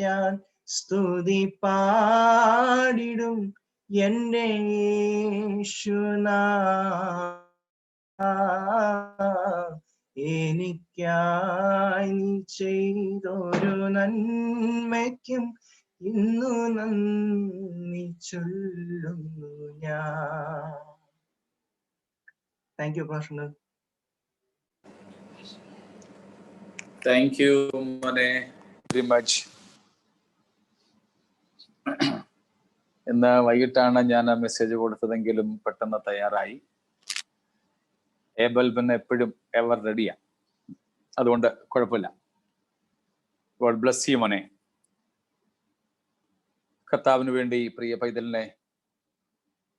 ഞാൻ സ്തുതി പാടിടും എന്റെ എനിക്കായി നീ ചെയ്തൊരു നന്മയ്ക്കും ഇന്നു നന്ദി ചൊല്ലുന്നു ഞാൻ. Thank you pastor. Thank you മോനെ വെരി മച്ച്. ഇന്ന് വൈകിട്ടാണ് ഞാൻ ആ മെസ്സേജ് കൊടുത്തതെങ്കിലും പെട്ടെന്ന് തയ്യാറായി. ഏബൽ പിന്നെ എപ്പോഴും എവർ റെഡിയാ, അതുകൊണ്ട് കുഴപ്പമില്ല. ഗോഡ് ബ്ലസ് യു മോനെ. കർത്താവിന് വേണ്ടി പ്രിയ പൈതലിനെ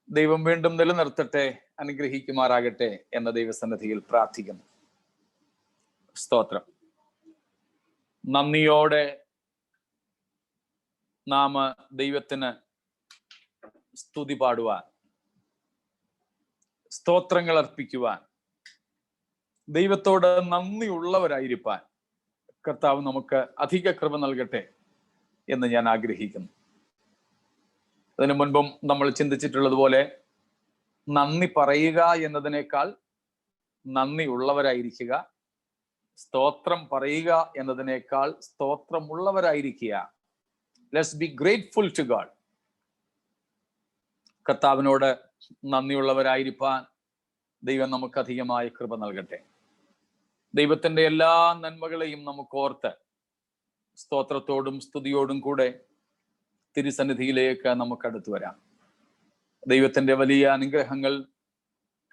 ദൈവം വീണ്ടും നിലനിർത്തട്ടെ, അനുഗ്രഹിക്കുമാറാകട്ടെ എന്ന ദൈവസന്നിധിയിൽ പ്രാർത്ഥിക്കുന്നു. സ്തോത്രം. നന്ദിയോടെ നാം ദൈവത്തിന് സ്തുതി പാടുവാൻ, സ്തോത്രങ്ങൾ അർപ്പിക്കുവാൻ, ദൈവത്തോട് നന്ദിയുള്ളവരായിരിക്കാൻ കർത്താവ് നമുക്ക് അധിക കൃപ നൽകട്ടെ എന്ന് ഞാൻ ആഗ്രഹിക്കുന്നു. അതിനു മുൻപും നമ്മൾ ചിന്തിച്ചിട്ടുള്ളതുപോലെ നന്ദി പറയുക എന്നതിനേക്കാൾ നന്ദിയുള്ളവരായിരിക്കുക, സ്തോത്രം പറയുക എന്നതിനേക്കാൾ സ്തോത്രമുള്ളവരായിരിക്കുക. Let's be grateful to God. കർത്താവിനോട് നന്ദിയുള്ളവരായിരിക്കാൻ ദൈവം നമുക്ക് അധികമായ കൃപ നൽകട്ടെ. ദൈവത്തിന്റെ എല്ലാ നന്മകളെയും നമുക്ക് ഓർത്ത് സ്തോത്രത്തോടും സ്തുതിയോടും കൂടെ തിരുസന്നിധിയിലേക്ക് നമുക്ക് അടുത്തു വരാം. ദൈവത്തിന്റെ വലിയ അനുഗ്രഹങ്ങൾ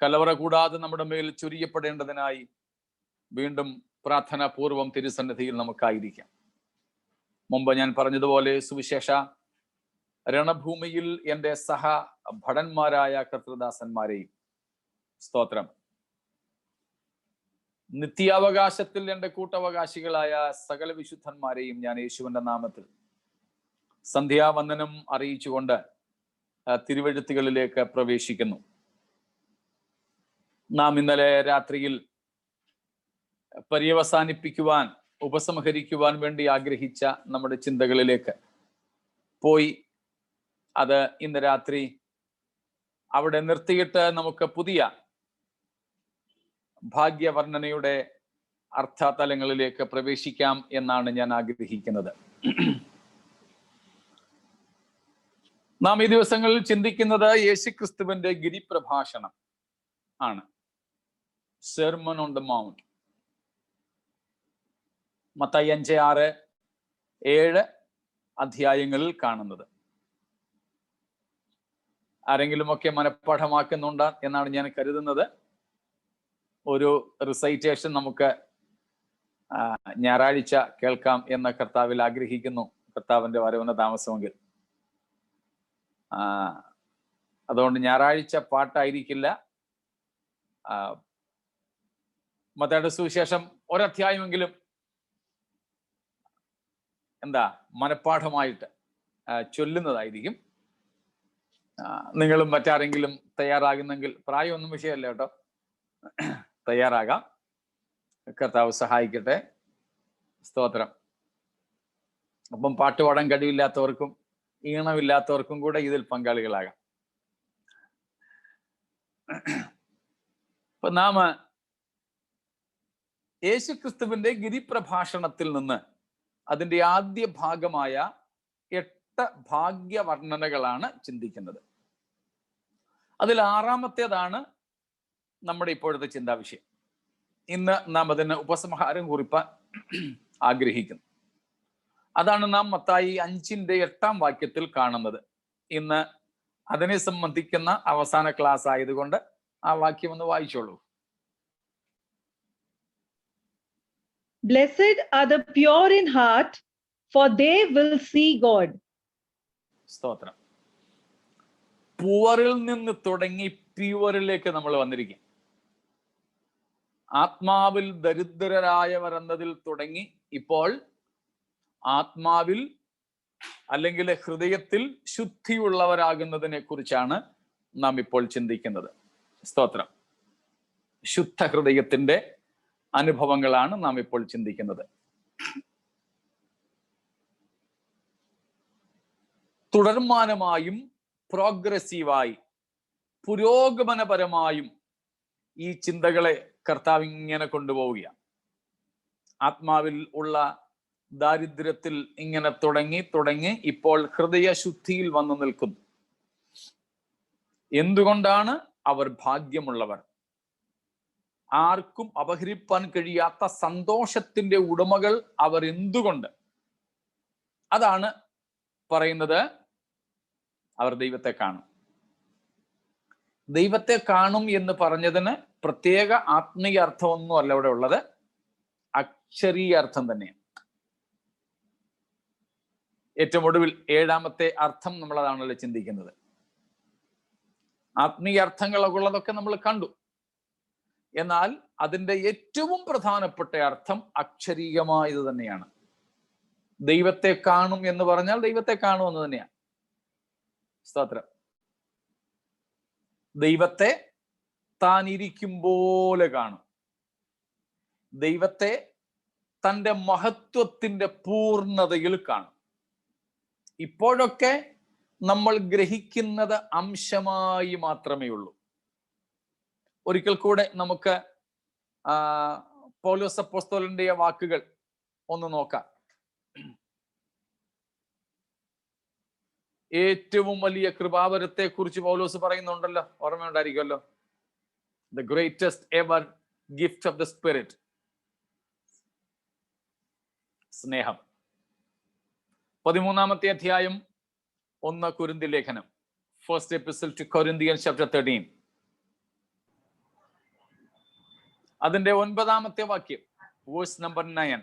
കലവറ കൂടാതെ നമ്മുടെ മേൽ ചൊരിയപ്പെടേണ്ടതിനായി വീണ്ടും പ്രാർത്ഥനാപൂർവം തിരുസന്നിധിയിൽ നമുക്കായിരിക്കാം. മുമ്പ് ഞാൻ പറഞ്ഞതുപോലെ സുവിശേഷ രണഭൂമിയിൽ എൻ്റെ സഹ ഭടന്മാരായ കർത്തൃദാസന്മാരെയും, സ്തോത്രം, നിത്യാവകാശത്തിൽ എൻ്റെ കൂട്ടവകാശികളായ സകല വിശുദ്ധന്മാരെയും ഞാൻ യേശുവിന്റെ നാമത്തിൽ സന്ധ്യാവന്ദനം അറിയിച്ചുകൊണ്ട് തിരുവെഴുത്തുകളിലേക്ക് പ്രവേശിക്കുന്നു. നാം ഇന്നലെ രാത്രിയിൽ പര്യവസാനിപ്പിക്കുവാൻ, ഉപസംഹരിക്കുവാൻ വേണ്ടി ആഗ്രഹിച്ച നമ്മുടെ ചിന്തകളിലേക്ക് പോയി അത് ഇന്ന് രാത്രി അവിടെ നിർത്തിയിട്ട് നമുക്ക് പുതിയ ഭാഗ്യവർണ്ണനയുടെ അർത്ഥതലങ്ങളിലേക്ക് പ്രവേശിക്കാം എന്നാണ് ഞാൻ ആഗ്രഹിക്കുന്നത്. നാം ഈ ദിവസങ്ങളിൽ ചിന്തിക്കുന്നത് യേശുക്രിസ്തുവിന്റെ ഗിരിപ്രഭാഷണം ആണ്, sermon on the mount. Mathai 5, 6, 7 അധ്യായങ്ങളിൽ കാണുന്നത്. ആരെങ്കിലുമൊക്കെ മനഃപ്പാഠമാക്കുന്നുണ്ട് എന്നാണ് ഞാൻ കരുതുന്നത്. ഒരു റിസൈറ്റേഷൻ നമുക്ക് ഞായറാഴ്ച കേൾക്കാം എന്ന് കർത്താവിൽ ആഗ്രഹിക്കുന്നു, കർത്താവിന്റെ വരവിന് താമസമെങ്കിൽ. അതുകൊണ്ട് ഞായറാഴ്ച പാട്ടായിരിക്കില്ല. മത്തായിയുടെ സുവിശേഷം ഒരധ്യായമെങ്കിലും മനഃപ്പാഠമായിട്ട് ചൊല്ലുന്നതായിരിക്കും. നിങ്ങളും മറ്റാരെങ്കിലും തയ്യാറാകുന്നെങ്കിൽ, പ്രായമൊന്നും വിഷയമല്ല കേട്ടോ, തയ്യാറാകാം. കർത്താവ് സഹായിക്കട്ടെ. സ്തോത്രം. അപ്പം പാട്ട് പാടാൻ കഴിവില്ലാത്തവർക്കും ഈണമില്ലാത്തവർക്കും കൂടെ ഇതിൽ പങ്കാളികളാകാം. അപ്പൊ നാം യേശുക്രിസ്തുവിന്റെ ഗിരിപ്രഭാഷണത്തിൽ നിന്ന് അതിൻ്റെ ആദ്യ ഭാഗമായ 8 ഭാഗ്യവർണ്ണനകളാണ് ചിന്തിക്കുന്നത്. അതിൽ 6ാമത്തേതാണ് നമ്മുടെ ഇപ്പോഴത്തെ ചിന്താവിഷയം. ഇന്ന് നാം അതിന് ഉപസംഹാരം കുറിപ്പാൻ ആഗ്രഹിക്കുന്നു. അതാണ് നാം മത്തായി 5ന്റെ 8ാം വാക്യത്തിൽ കാണുന്നത്. ഇന്ന് അതിനെ സംബന്ധിക്കുന്ന അവസാന ക്ലാസ് ആയതുകൊണ്ട് ആ വാക്യം ഒന്ന് വായിച്ചോളൂ. Blessed are the pure in heart, for they will see God. സ്തോത്രം. പൂവറിൽ നിന്ന് തുടങ്ങി പ്യൂവറിലേക്ക് നമ്മൾ വന്നിരിക്കും. ആത്മാവിൽ ദരിദ്രരായവർ എന്നതിൽ തുടങ്ങി ഇപ്പോൾ ആത്മാവിൽ അല്ലെങ്കിൽ ഹൃദയത്തിൽ ശുദ്ധിയുള്ളവരാകുന്നതിനെ കുറിച്ചാണ് നാം ഇപ്പോൾ ചിന്തിക്കുന്നത്. സ്തോത്രം. ശുദ്ധ ഹൃദയത്തിന്റെ അനുഭവങ്ങളാണ് നാം ഇപ്പോൾ ചിന്തിക്കുന്നത്. തുടർമാനമായും പ്രോഗ്രസീവായി പുരോഗമനപരമായും ഈ ചിന്തകളെ കർത്താവ് ഇങ്ങനെ കൊണ്ടുപോവുകയാണ്. ആത്മാവിൽ ഉള്ള ദാരിദ്ര്യത്തിൽ ഇങ്ങനെ തുടങ്ങി ഇപ്പോൾ ഹൃദയശുദ്ധിയിൽ വന്നു നിൽക്കുന്നു. എന്തുകൊണ്ടാണ് അവർ ഭാഗ്യമുള്ളവർ? ആർക്കും അപഹരിപ്പാൻ കഴിയാത്ത സന്തോഷത്തിന്റെ ഉടമകൾ അവർ എന്തുകൊണ്ട്? അതാണ് പറയുന്നത്. അവർ ദൈവത്തെ കാണും. ദൈവത്തെ കാണും എന്ന് പറഞ്ഞതിന് പ്രത്യേക ആത്മീയ അർത്ഥമൊന്നും അല്ല ഇവിടെ ഉള്ളത്, അക്ഷരീയ അർത്ഥം തന്നെയാണ്. ഏറ്റവും ഒടുവിൽ 7ാമത്തെ അർത്ഥം നമ്മളതാണല്ലോ ചിന്തിക്കുന്നത്. ആത്മീയ അർത്ഥങ്ങളൊക്കെ ഉള്ളതൊക്കെ നമ്മൾ കണ്ടു. എന്നാൽ അതിൻ്റെ ഏറ്റവും പ്രധാനപ്പെട്ട അർത്ഥം അക്ഷരീയമായത് തന്നെയാണ്. ദൈവത്തെ കാണും എന്ന് പറഞ്ഞാൽ ദൈവത്തെ കാണുമെന്ന് തന്നെയാണ്. സ്തോത്രം. ദൈവത്തെ താൻ ഇരിക്കും പോലെ കാണും. ദൈവത്തെ തൻ്റെ മഹത്വത്തിന്റെ പൂർണ്ണതയിൽ കാണും. ഇപ്പോഴൊക്കെ നമ്മൾ ഗ്രഹിക്കുന്നത് അംശമായി മാത്രമേ ഉള്ളൂ. ഒരിക്കൽ കൂടെ നമുക്ക് പൗലോസ് അപ്പോസ്തലന്റെ വാക്കുകൾ ഒന്ന് നോക്കാം. ഏറ്റവും വലിയ കൃപാവരത്തെ കുറിച്ച് പൗലോസ് പറയുന്നുണ്ടല്ലോ, ഓർമ്മയുണ്ടായിരിക്കുമല്ലോ. The greatest ever gift of the spirit, സ്നേഹം. 13ാമത്തെ അധ്യായം 1 കൊരിന്ത്യർ ലേഖനം, first epistle to Corinthians chapter 13, അതിന്റെ 9ാമത്തെ വാക്യം, verse number 9.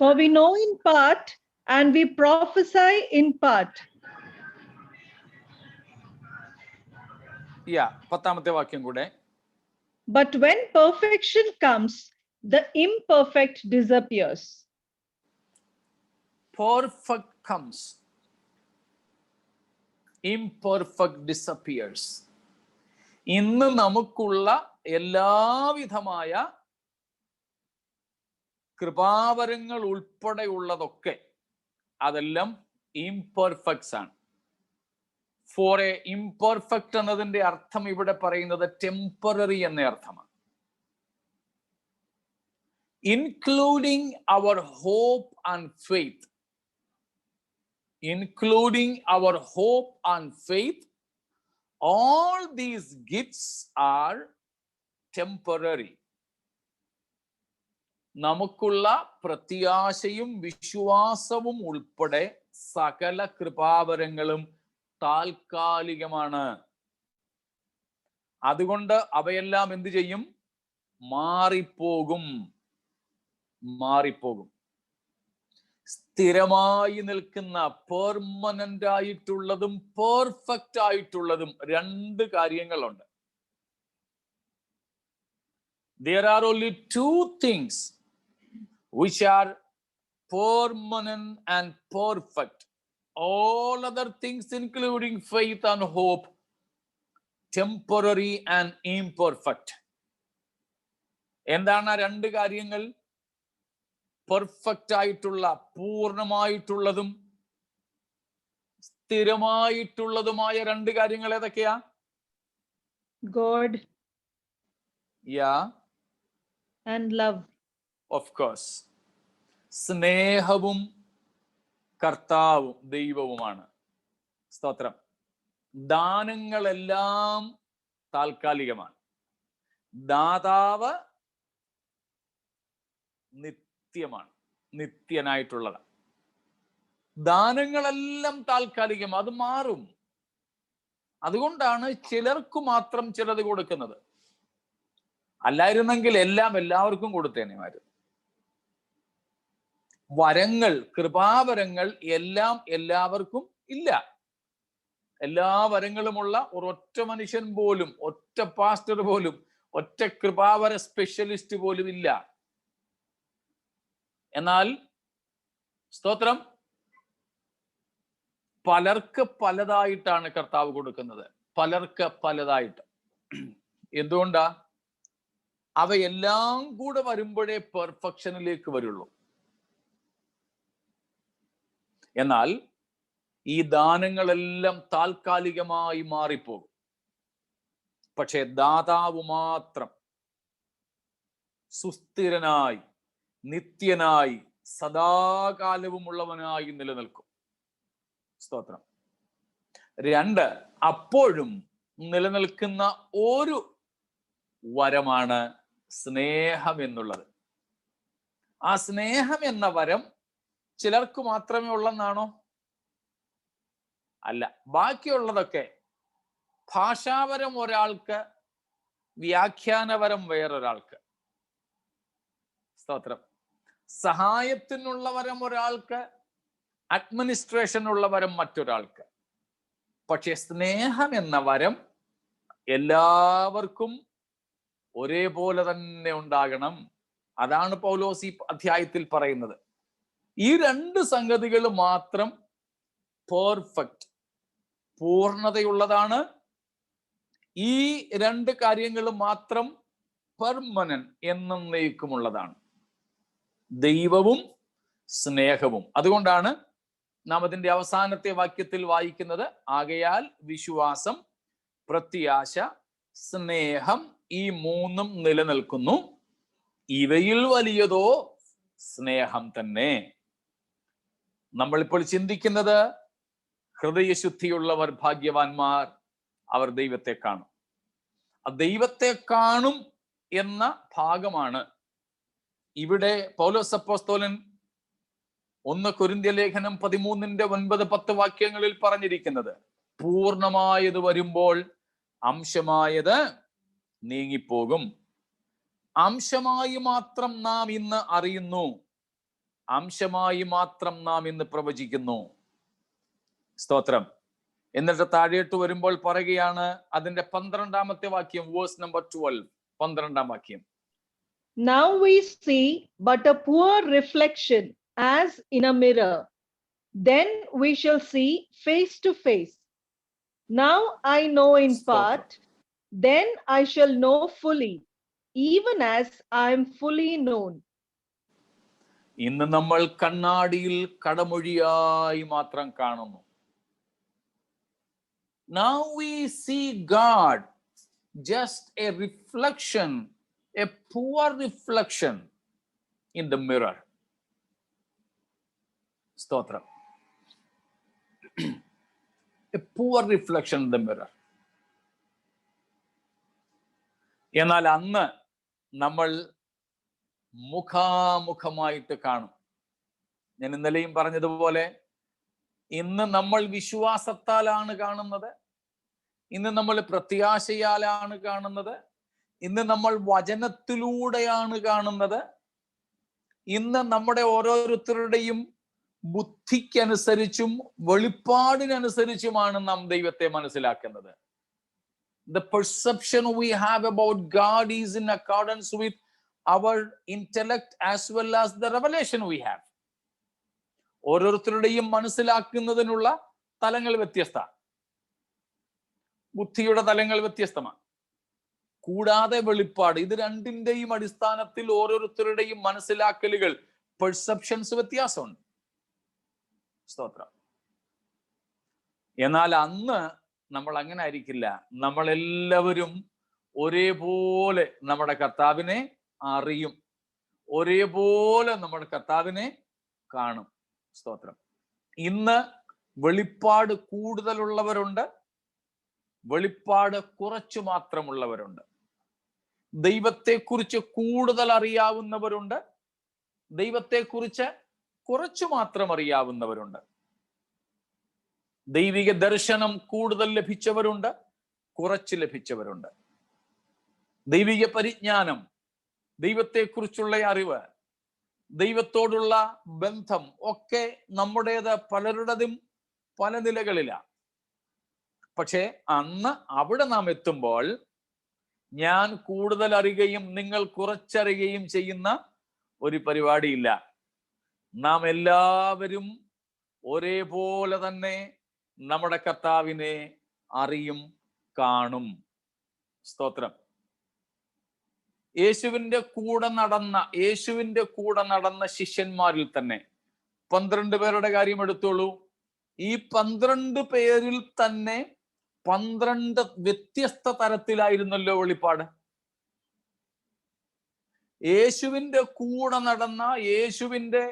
For we know in part and we prophesy in part. 10ാമത്തെ വാക്യം കൂടെ. But when perfection comes, the imperfect disappears. Perfect comes, imperfect disappears. ഇന്ന് നമുക്കുള്ള എല്ലാവിധമായ കൃപാവരങ്ങൾ ഉൾപ്പെടെയുള്ളതൊക്കെ അതെല്ലാം ഇംപെർഫെക്ട്സ് ആണ്. ഫോർ എ ഇംപെർഫെക്റ്റ് എന്നതിന്റെ അർത്ഥം ഇവിടെ പറയുന്നത് ടെമ്പററി എന്ന അർത്ഥമാണ്. Including our hope and faith, including our hope and faith, all these gifts are temporary. നമുക്കുള്ള പ്രത്യാശയും വിശ്വാസവും ഉൾപ്പെടെ സകല കൃപാവരങ്ങളും താൽക്കാലികമാണ്. അതുകൊണ്ട് അവയെല്ലാം എന്ത് ചെയ്യും? മാറിപ്പോകും. സ്ഥിരമായി നിൽക്കുന്ന പെർമനന്റ് ആയിട്ടുള്ളതും പെർഫെക്റ്റ് ആയിട്ടുള്ളതും 2 കാര്യങ്ങളുണ്ട്. There are only 2 things which are permanent and perfect. All other things, including faith and hope, temporary and imperfect. എന്താണ് ആ 2 കാര്യങ്ങൾ? പെർഫെക്റ്റ് ആയിട്ടുള്ള, പൂർണ്ണമായിട്ടുള്ളതും സ്ഥിരമായിട്ടുള്ളതുമായ 2 കാര്യങ്ങൾ ഏതൊക്കെയാ? God and love. Of course. സ്നേഹവും കർത്താവും ദൈവവുമാണ്. സ്തോത്രം. ദാനങ്ങളെല്ലാം താൽക്കാലികമാണ്. ദാതാവ് നിത്യമാണ്, നിത്യനായിട്ടുള്ളതാണ്. ദാനങ്ങളെല്ലാം താൽക്കാലികം, അത് മാറും. അതുകൊണ്ടാണ് ചിലർക്ക് മാത്രം ചിലത് കൊടുക്കുന്നത്. അല്ലായിരുന്നെങ്കിൽ എല്ലാം എല്ലാവർക്കും കൊടുത്തേനെമായിരുന്നു. വരങ്ങൾ, കൃപാവരങ്ങൾ എല്ലാം എല്ലാവർക്കും ഇല്ല. എല്ലാ വരങ്ങളുമുള്ള ഒരൊറ്റ മനുഷ്യൻ പോലും, ഒറ്റ പാസ്റ്റർ പോലും, ഒറ്റ കൃപാവര സ്പെഷ്യലിസ്റ്റ് പോലും ഇല്ല. എന്നാൽ സ്തോത്രം, പലർക്ക് പലതായിട്ടാണ് കർത്താവ് കൊടുക്കുന്നത്. പലർക്ക് പലതായിട്ട്. എന്തുകൊണ്ടാ? അവയെല്ലാം കൂടെ വരുമ്പോഴേ പെർഫെക്ഷനിലേക്ക് വരുള്ളൂ. എന്നാൽ ഈ ദാനങ്ങളെല്ലാം താൽക്കാലികമായി മാറിപ്പോകും. പക്ഷെ ദാതാവ് മാത്രം സുസ്ഥിരനായി, നിത്യനായി, സദാകാലവും ഉള്ളവനായി നിലനിൽക്കും. സ്തോത്രം. 2, അപ്പോഴും നിലനിൽക്കുന്ന ഒരു വരമാണ് സ്നേഹം എന്നുള്ളത്. ആ സ്നേഹം എന്ന വരം ചിലർക്ക് മാത്രമേ ഉള്ളെന്നാണോ? അല്ല. ബാക്കിയുള്ളതൊക്കെ ഭാഷാവരം ഒരാൾക്ക്, വ്യാഖ്യാനവരം വേറൊരാൾക്ക്. സ്തോത്രം. സഹായത്തിനുള്ള വരം ഒരാൾക്ക്, അഡ്മിനിസ്ട്രേഷൻ ഉള്ള വരം മറ്റൊരാൾക്ക്. പക്ഷെ സ്നേഹം എന്ന വരം എല്ലാവർക്കും ഒരേപോലെ തന്നെ ഉണ്ടാകണം. അതാണ് പൗലോസ് ഈ അധ്യായത്തിൽ പറയുന്നത്. ഈ 2 സംഗതികൾ മാത്രം പെർഫെക്റ്റ്, പൂർണ്ണതയുള്ളതാണ്. ഈ 2 കാര്യങ്ങൾ മാത്രം പെർമനന്റ്, എന്നേക്കുമുള്ളതാണ്. ദൈവവും സ്നേഹവും. അതുകൊണ്ടാണ് നാം അതിന്റെ അവസാനത്തെ വാക്യത്തിൽ വായിക്കുന്നത്, ആകയാൽ വിശ്വാസം, പ്രത്യാശ, സ്നേഹം, ഈ 3 നിലനിൽക്കുന്നു, ഇവയിൽ വലിയതോ സ്നേഹം തന്നെ. നമ്മളിപ്പോൾ ചിന്തിക്കുന്നത്, ഹൃദയശുദ്ധിയുള്ളവർ ഭാഗ്യവാന്മാർ, അവർ ദൈവത്തെ കാണും. ആ ദൈവത്തെ കാണും എന്ന ഭാഗമാണ് ഇവിടെ പൗലോസ് അപ്പോസ്തലൻ 1 കൊരിന്ത്യ ലേഖനം 13:9-10 വാക്യങ്ങളിൽ പറഞ്ഞിരിക്കുന്നത്. പൂർണ്ണമായത് വരുമ്പോൾ അംശമായത് നീങ്ങിപ്പോകും. അംശമായി മാത്രം നാം ഇന്ന് അറിയുന്നു, അംശമായി മാത്രം നാം ഇന്ന് പ്രവചിക്കുന്നു. സ്തോത്രം. എന്നിട്ട് താഴേട്ട് വരുമ്പോൾ പറയുകയാണ്, അതിന്റെ 12-ാമത്തെ വാക്യം, വേഴ്സ് നമ്പർ 12, 12-ാം വാക്യം. Now we see but a poor reflection as in a mirror. Then we shall see face to face. Now I know in part, then I shall know fully, even as I am fully known. ഇന്ന് നമ്മൾ കണ്ണാടിയിൽ കടമൊഴിയായി മാത്രം കാണുന്നു. Now we see God just a reflection, a poor reflection in the mirror. സ്തോത്രം. A poor reflection in the mirror. എന്നാൽ അന്ന് നമ്മൾ മുഖാമുഖമായിട്ട് കാണും. ഞാൻ ഇന്നലെയും പറഞ്ഞതുപോലെ, ഇന്ന് നമ്മൾ വിശ്വാസത്താലാണ് കാണുന്നത്, ഇന്ന് നമ്മൾ പ്രത്യാശയാലാണ് കാണുന്നത്, ഇന്ന് നമ്മൾ വചനത്തിലൂടെയാണ് കാണുന്നത്. ഇന്ന് നമ്മുടെ ഓരോരുത്തരുടെയും ബുദ്ധിക്കനുസരിച്ചും വെളിപ്പാടിനനുസരിച്ചുമാണ് നാം ദൈവത്തെ മനസ്സിലാക്കുന്നത്. The perception we have about God is in accordance with our intellect as well as the revelation we have. ഓരോരുത്തരുടെയും മനസ്സിലാക്കുന്നതിനുള്ള തലങ്ങൾ വ്യത്യസ്ത, ബുദ്ധിയുടെ തലങ്ങൾ വ്യത്യസ്തമാണ്. കൂടാതെ വെളിപ്പാട്, ഇത് 2-ന്റെയും അടിസ്ഥാനത്തിൽ ഓരോരുത്തരുടെയും മനസ്സിലാക്കലുകൾ, പെർസെപ്ഷൻസ് വ്യത്യാസമുണ്ട്. സ്തോത്രം. എന്നാൽ അന്ന് നമ്മൾ അങ്ങനെ ആയിരിക്കില്ല. നമ്മളെല്ലാവരും ഒരേപോലെ നമ്മുടെ കർത്താവിനെ അറിയും, ഒരേപോലെ നമ്മുടെ കർത്താവിനെ കാണും. സ്തോത്രം. ഇന്ന് വെളിപ്പാട് കൂടുതലുള്ളവരുണ്ട്, വെളിപ്പാട് കുറച്ചു മാത്രമുള്ളവരുണ്ട്. ദൈവത്തെക്കുറിച്ച് കൂടുതൽ അറിയാവുന്നവരുണ്ട്, ദൈവത്തെക്കുറിച്ച് കുറച്ചു മാത്രം അറിയാവുന്നവരുണ്ട്. ദൈവിക ദർശനം കൂടുതൽ ലഭിച്ചവരുണ്ട്, കുറച്ച് ലഭിച്ചവരുണ്ട്. ദൈവിക പരിജ്ഞാനം, ദൈവത്തെക്കുറിച്ചുള്ള അറിവ്, ദൈവത്തോടുള്ള ബന്ധം ഒക്കെ നമ്മുടേത് പലരുടേതും പല നിലകളിലാണ്. പക്ഷേ അന്ന് അവിടെ നാം എത്തുമ്പോൾ, ഞാൻ കൂടുതൽ അറിയുകയും നിങ്ങൾ കുറച്ചറിയുകയും ചെയ്യുന്ന ഒരു പരിപാടിയില്ല. നാം എല്ലാവരും ഒരേപോലെ തന്നെ നമ്മുടെ കർത്താവിനെ അറിയും, കാണും. സ്തോത്രം. യേശുവിന്റെ കൂടെ നടന്ന ശിഷ്യന്മാരിൽ തന്നെ 12 പേരുടെ കാര്യം എടുത്തോളൂ. ഈ 12 പേരിൽ തന്നെ 12 വ്യത്യസ്ത തരത്തിലായിരുന്നല്ലോ വെളിപ്പാട്. യേശുവിന്റെ കൂടെ നടന്ന, യേശുവിന്റെ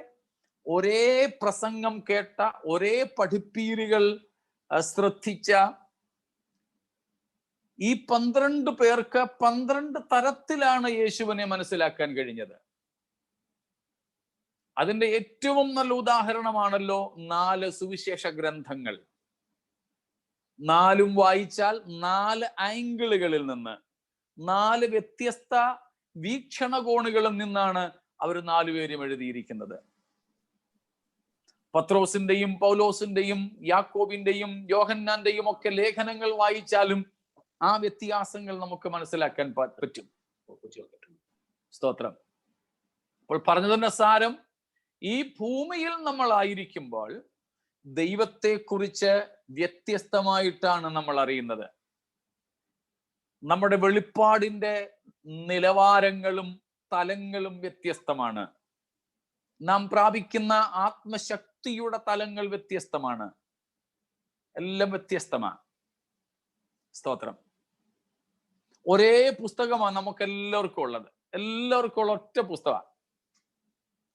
ഒരേ പ്രസംഗം കേട്ട, ഒരേ പഠിപ്പീരുകൾ ശ്രദ്ധിച്ച ഈ 12 പേർക്ക് 12 തരത്തിലാണ് യേശുവിനെ മനസ്സിലാക്കാൻ കഴിഞ്ഞത്. അതിന്റെ ഏറ്റവും നല്ല ഉദാഹരണമാണല്ലോ 4 സുവിശേഷ ഗ്രന്ഥങ്ങൾ. 4 വായിച്ചാൽ 4 ആംഗിളുകളിൽ നിന്ന്, 4 വ്യത്യസ്ത വീക്ഷണകോണുകളിൽ നിന്നാണ് അവർ 4 പേരും എഴുതിയിരിക്കുന്നത്. പത്രോസിന്റെയും പൗലോസിന്റെയും യാക്കോബിന്റെയും യോഹന്നാന്റെയും ഒക്കെ ലേഖനങ്ങൾ വായിച്ചാലും ആ വ്യത്യാസങ്ങൾ നമുക്ക് മനസ്സിലാക്കാൻ പറ്റും. സ്തോത്രം. അപ്പോൾ പറഞ്ഞതിന്റെ സാരം, ഈ ഭൂമിയിൽ നമ്മൾ ആയിരിക്കുമ്പോൾ ദൈവത്തെക്കുറിച്ച് വ്യത്യസ്തമായിട്ടാണ് നമ്മൾ അറിയുന്നത്. നമ്മുടെ വെളിപ്പാടിന്റെ നിലവാരങ്ങളും തലങ്ങളും വ്യത്യസ്തമാണ്. നാം പ്രാപിക്കുന്ന ആത്മശക്തിയുടെ തലങ്ങൾ വ്യത്യസ്തമാണ്. എല്ലാം വ്യത്യസ്തമാണ്. സ്തോത്രം. ഒരേ പുസ്തകമാണ് നമുക്ക് എല്ലാവർക്കും ഉള്ളത്. എല്ലാവർക്കും ഉള്ള ഒറ്റ പുസ്തകമാണ്.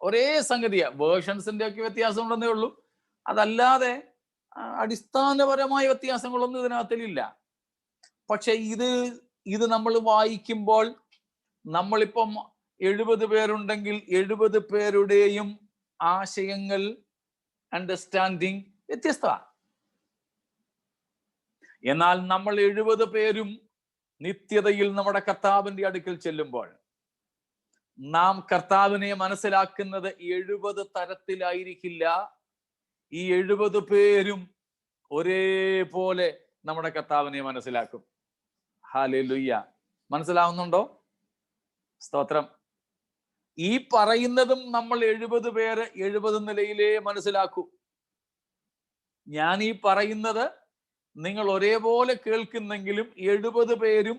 ഒരേ സംഗതിയാ. വേർഷൻസിന്റെ ഒക്കെ വ്യത്യാസം ഉണ്ടെന്നേ ഉള്ളൂ. അതല്ലാതെ അടിസ്ഥാനപരമായ വ്യത്യാസങ്ങളൊന്നും ഇതിനകത്തിലില്ല. പക്ഷെ ഇത് നമ്മൾ വായിക്കുമ്പോൾ, നമ്മളിപ്പം 70 പേരുണ്ടെങ്കിൽ 70 പേരുടെയും ആശയങ്ങൾ, അണ്ടർസ്റ്റാൻഡിങ് വ്യത്യസ്തമാണ്. എന്നാൽ നമ്മൾ 70 പേരും നിത്യതയിൽ നമ്മുടെ കർത്താവിന്റെ അടുക്കൽ ചെല്ലുമ്പോൾ നാം കർത്താവിനെ മനസ്സിലാക്കുന്നത് 70 തരത്തിലായിരിക്കില്ല. ഈ 70 പേരും ഒരേപോലെ നമ്മുടെ കർത്താവിനെ മനസ്സിലാക്കും. ഹല്ലേലൂയ. മനസ്സിലാവുന്നുണ്ടോ? സ്തോത്രം. ഈ പറയുന്നതും നമ്മൾ 70 പേര് 70 നിലയിലേ മനസ്സിലാക്കൂ. ഞാൻ ഈ പറയുന്നത് നിങ്ങൾ ഒരേപോലെ കേൾക്കുന്നെങ്കിലും 70 പേരും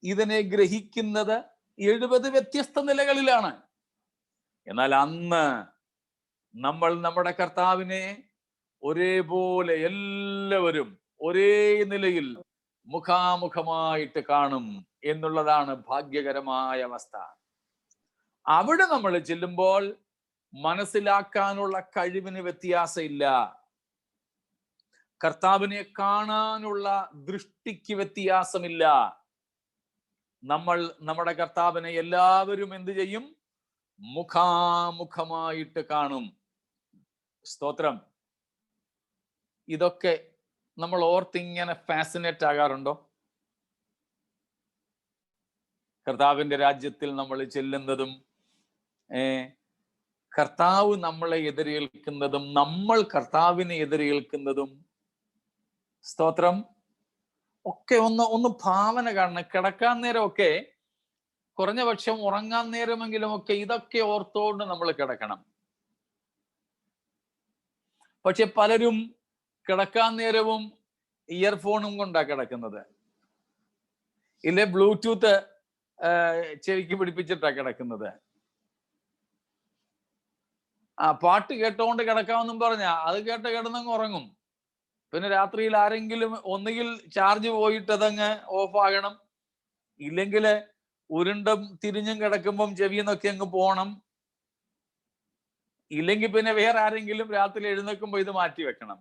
ഇതിനെ ഗ്രഹിക്കുന്നത് 70 വ്യത്യസ്ത നിലകളിലാണ്. എന്നാൽ അന്ന് നമ്മൾ നമ്മുടെ കർത്താവിനെ ഒരേപോലെ എല്ലാവരും ഒരേ നിലയിൽ മുഖാമുഖമായിട്ട് കാണും എന്നുള്ളതാണ് ഭാഗ്യകരമായ അവസ്ഥ. അവിടെ നമ്മൾ ചെല്ലുമ്പോൾ മനസ്സിലാക്കാനുള്ള കഴിവിന് വ്യത്യാസമില്ല. കർത്താവിനെ കാണാനുള്ള ദൃഷ്ടിക്ക് വ്യത്യാസമില്ല. നമ്മൾ നമ്മുടെ കർത്താവിനെ എല്ലാവരും എന്ത് ചെയ്യും? മുഖാമുഖമായിട്ട് കാണും. സ്തോത്രം. ഇതൊക്കെ നമ്മൾ ഓർത്തിങ്ങനെ ഫാസിനേറ്റ് ആകാറുണ്ടോ? കർത്താവിന്റെ രാജ്യത്തിൽ നമ്മൾ ചെല്ലുന്നതും കർത്താവ് നമ്മളെ എതിരേൽക്കുന്നതും നമ്മൾ കർത്താവിനെ എതിരേൽക്കുന്നതും, സ്തോത്രം, ഒക്കെ ഒന്ന് ഭാവന കാണണം. കിടക്കാൻ നേരമൊക്കെ, കുറഞ്ഞ പക്ഷം ഉറങ്ങാൻ നേരമെങ്കിലും ഒക്കെ ഇതൊക്കെ ഓർത്തോണ്ട് നമ്മൾ കിടക്കണം. പക്ഷെ പലരും കിടക്കാൻ നേരവും ഇയർഫോണും കൊണ്ടാണ് കിടക്കുന്നത്. ഇല്ലേ ബ്ലൂടൂത്ത് ചെവിക്ക് പിടിപ്പിച്ചിട്ടാണ് കിടക്കുന്നത്. പാട്ട് കേട്ടോണ്ട് കിടക്കാമെന്നും പറഞ്ഞാ അത് കേട്ട് കിടന്നങ്ങ് ഉറങ്ങും. പിന്നെ രാത്രിയിൽ ആരെങ്കിലും ഒന്നുകിൽ ചാർജ് പോയിട്ട് അതങ്ങ് ഓഫ് ആകണം, ഇല്ലെങ്കിൽ ഉരുണ്ടും തിരിഞ്ഞും കിടക്കുമ്പം ചെവിന്നൊക്കെ അങ്ങ് പോണം, ഇല്ലെങ്കിൽ പിന്നെ വേറെ ആരെങ്കിലും രാത്രി എഴുന്നേൽക്കുമ്പോ ഇത് മാറ്റി വെക്കണം.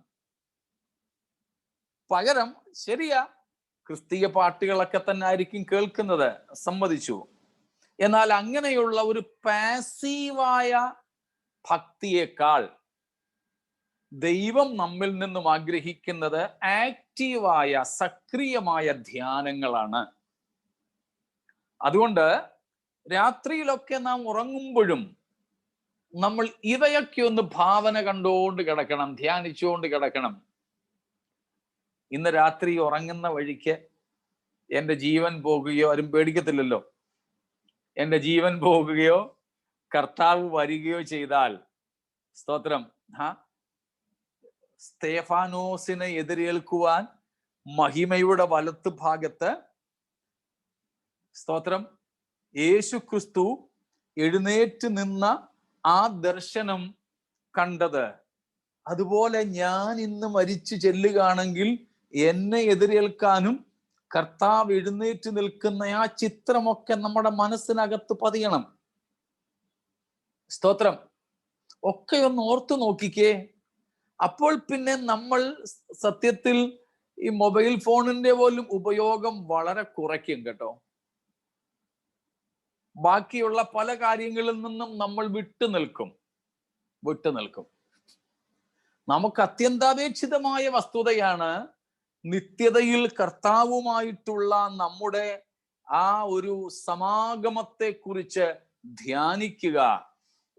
പകരം ശരിയാ, ക്രിസ്തീയ പാട്ടുകളൊക്കെ തന്നെ ആയിരിക്കും കേൾക്കുന്നത്, സമ്മതിച്ചു. എന്നാൽ അങ്ങനെയുള്ള ഒരു പാസീവായ ഭക്തിയേക്കാൾ ദൈവം നമ്മിൽ നിന്നും ആഗ്രഹിക്കുന്നത് ആക്റ്റീവായ, സക്രിയമായ ധ്യാനങ്ങളാണ്. അതുകൊണ്ട് രാത്രിയിലൊക്കെ നാം ഉറങ്ങുമ്പോഴും നമ്മൾ ഇവയൊക്കെ ഒന്ന് ഭാവന കണ്ടുകൊണ്ട് കിടക്കണം, ധ്യാനിച്ചുകൊണ്ട് കിടക്കണം. ഇന്ന് രാത്രി ഉറങ്ങുന്ന വഴിക്ക് എൻ്റെ ജീവൻ പോകുകയോ, ആരും പേടിക്കത്തില്ലല്ലോ, എൻ്റെ ജീവൻ പോകുകയോ കർത്താവ് വരികയോ ചെയ്താൽ, സ്തോത്രം, സ്തേഫാനോസിനെ എതിരേൽക്കുവാൻ മഹിമയുടെ വലത്ത് ഭാഗത്ത്, സ്തോത്രം, യേശു ക്രിസ്തു എഴുന്നേറ്റ് നിന്ന ആ ദർശനം കണ്ടത് അതുപോലെ ഞാൻ ഇന്ന് മരിച്ചു ചെല്ലുകയാണെങ്കിൽ എന്നെ എതിരേൽക്കാനും കർത്താവ് എഴുന്നേറ്റ് നിൽക്കുന്ന ആ ചിത്രമൊക്കെ നമ്മുടെ മനസ്സിനകത്ത് പതിയണം. സ്തോത്രം. ഒക്കെ ഒന്ന് ഓർത്തു നോക്കിക്കേ. അപ്പോൾ പിന്നെ നമ്മൾ സത്യത്തിൽ ഈ മൊബൈൽ ഫോണിന്റെ പോലും ഉപയോഗം വളരെ കുറയ്ക്കും കേട്ടോ. ബാക്കിയുള്ള പല കാര്യങ്ങളിൽ നിന്നും നമ്മൾ വിട്ടുനിൽക്കും. നമുക്ക് അത്യന്താപേക്ഷിതമായ വസ്തുതയാണ് നിത്യതയിൽ കർത്താവുമായിട്ടുള്ള നമ്മുടെ ആ ഒരു സമാഗമത്തെ കുറിച്ച് ധ്യാനിക്കുക,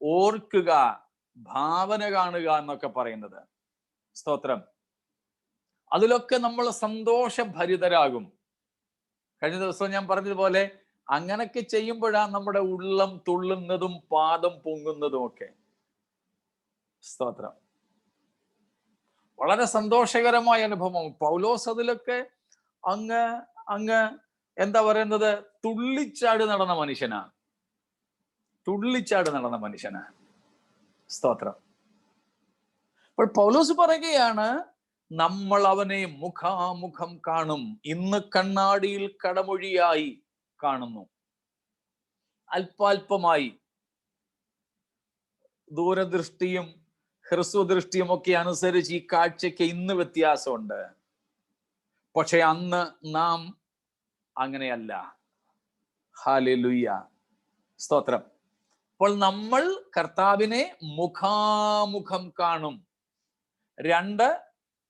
ഓർക്കുക, ഭാവന കാണുക എന്നൊക്കെ പറയുന്നത്. സ്തോത്രം. അതിലൊക്കെ നമ്മൾ സന്തോഷഭരിതരാകും. കഴിഞ്ഞ ദിവസം ഞാൻ പറഞ്ഞതുപോലെ അങ്ങനൊക്കെ ചെയ്യുമ്പോഴാണ് നമ്മുടെ ഉള്ളം തുള്ളുന്നതും പാദം പൊങ്ങുന്നതും ഒക്കെ. സ്തോത്രം. വളരെ സന്തോഷകരമായ അനുഭവം. പൗലോസ് അതിലൊക്കെ അങ്ങ് എന്താ പറയുന്നത്, തുള്ളിച്ചാട് നടന്ന മനുഷ്യനാണ്. സ്തോത്രം. അപ്പോൾ പൗലോസ് പറയുകയാണ്, നമ്മൾ അവനെ മുഖാമുഖം കാണും, ഇന്ന് കണ്ണാടിയിൽ കടമൊഴിയായി കാണുന്നു. അല്പാൽപമായി ദൂരദൃഷ്ടിയും ഹ്രസ്വദൃഷ്ടിയും ഒക്കെ അനുസരിച്ച് ഈ കാഴ്ചയ്ക്ക് ഇന്ന് വ്യത്യാസമുണ്ട്. പക്ഷെ അന്ന് നാം അങ്ങനെയല്ല. ഹല്ലേലൂയ. സ്തോത്രം. അപ്പോൾ നമ്മൾ കർത്താവിനെ മുഖാമുഖം കാണും. 2,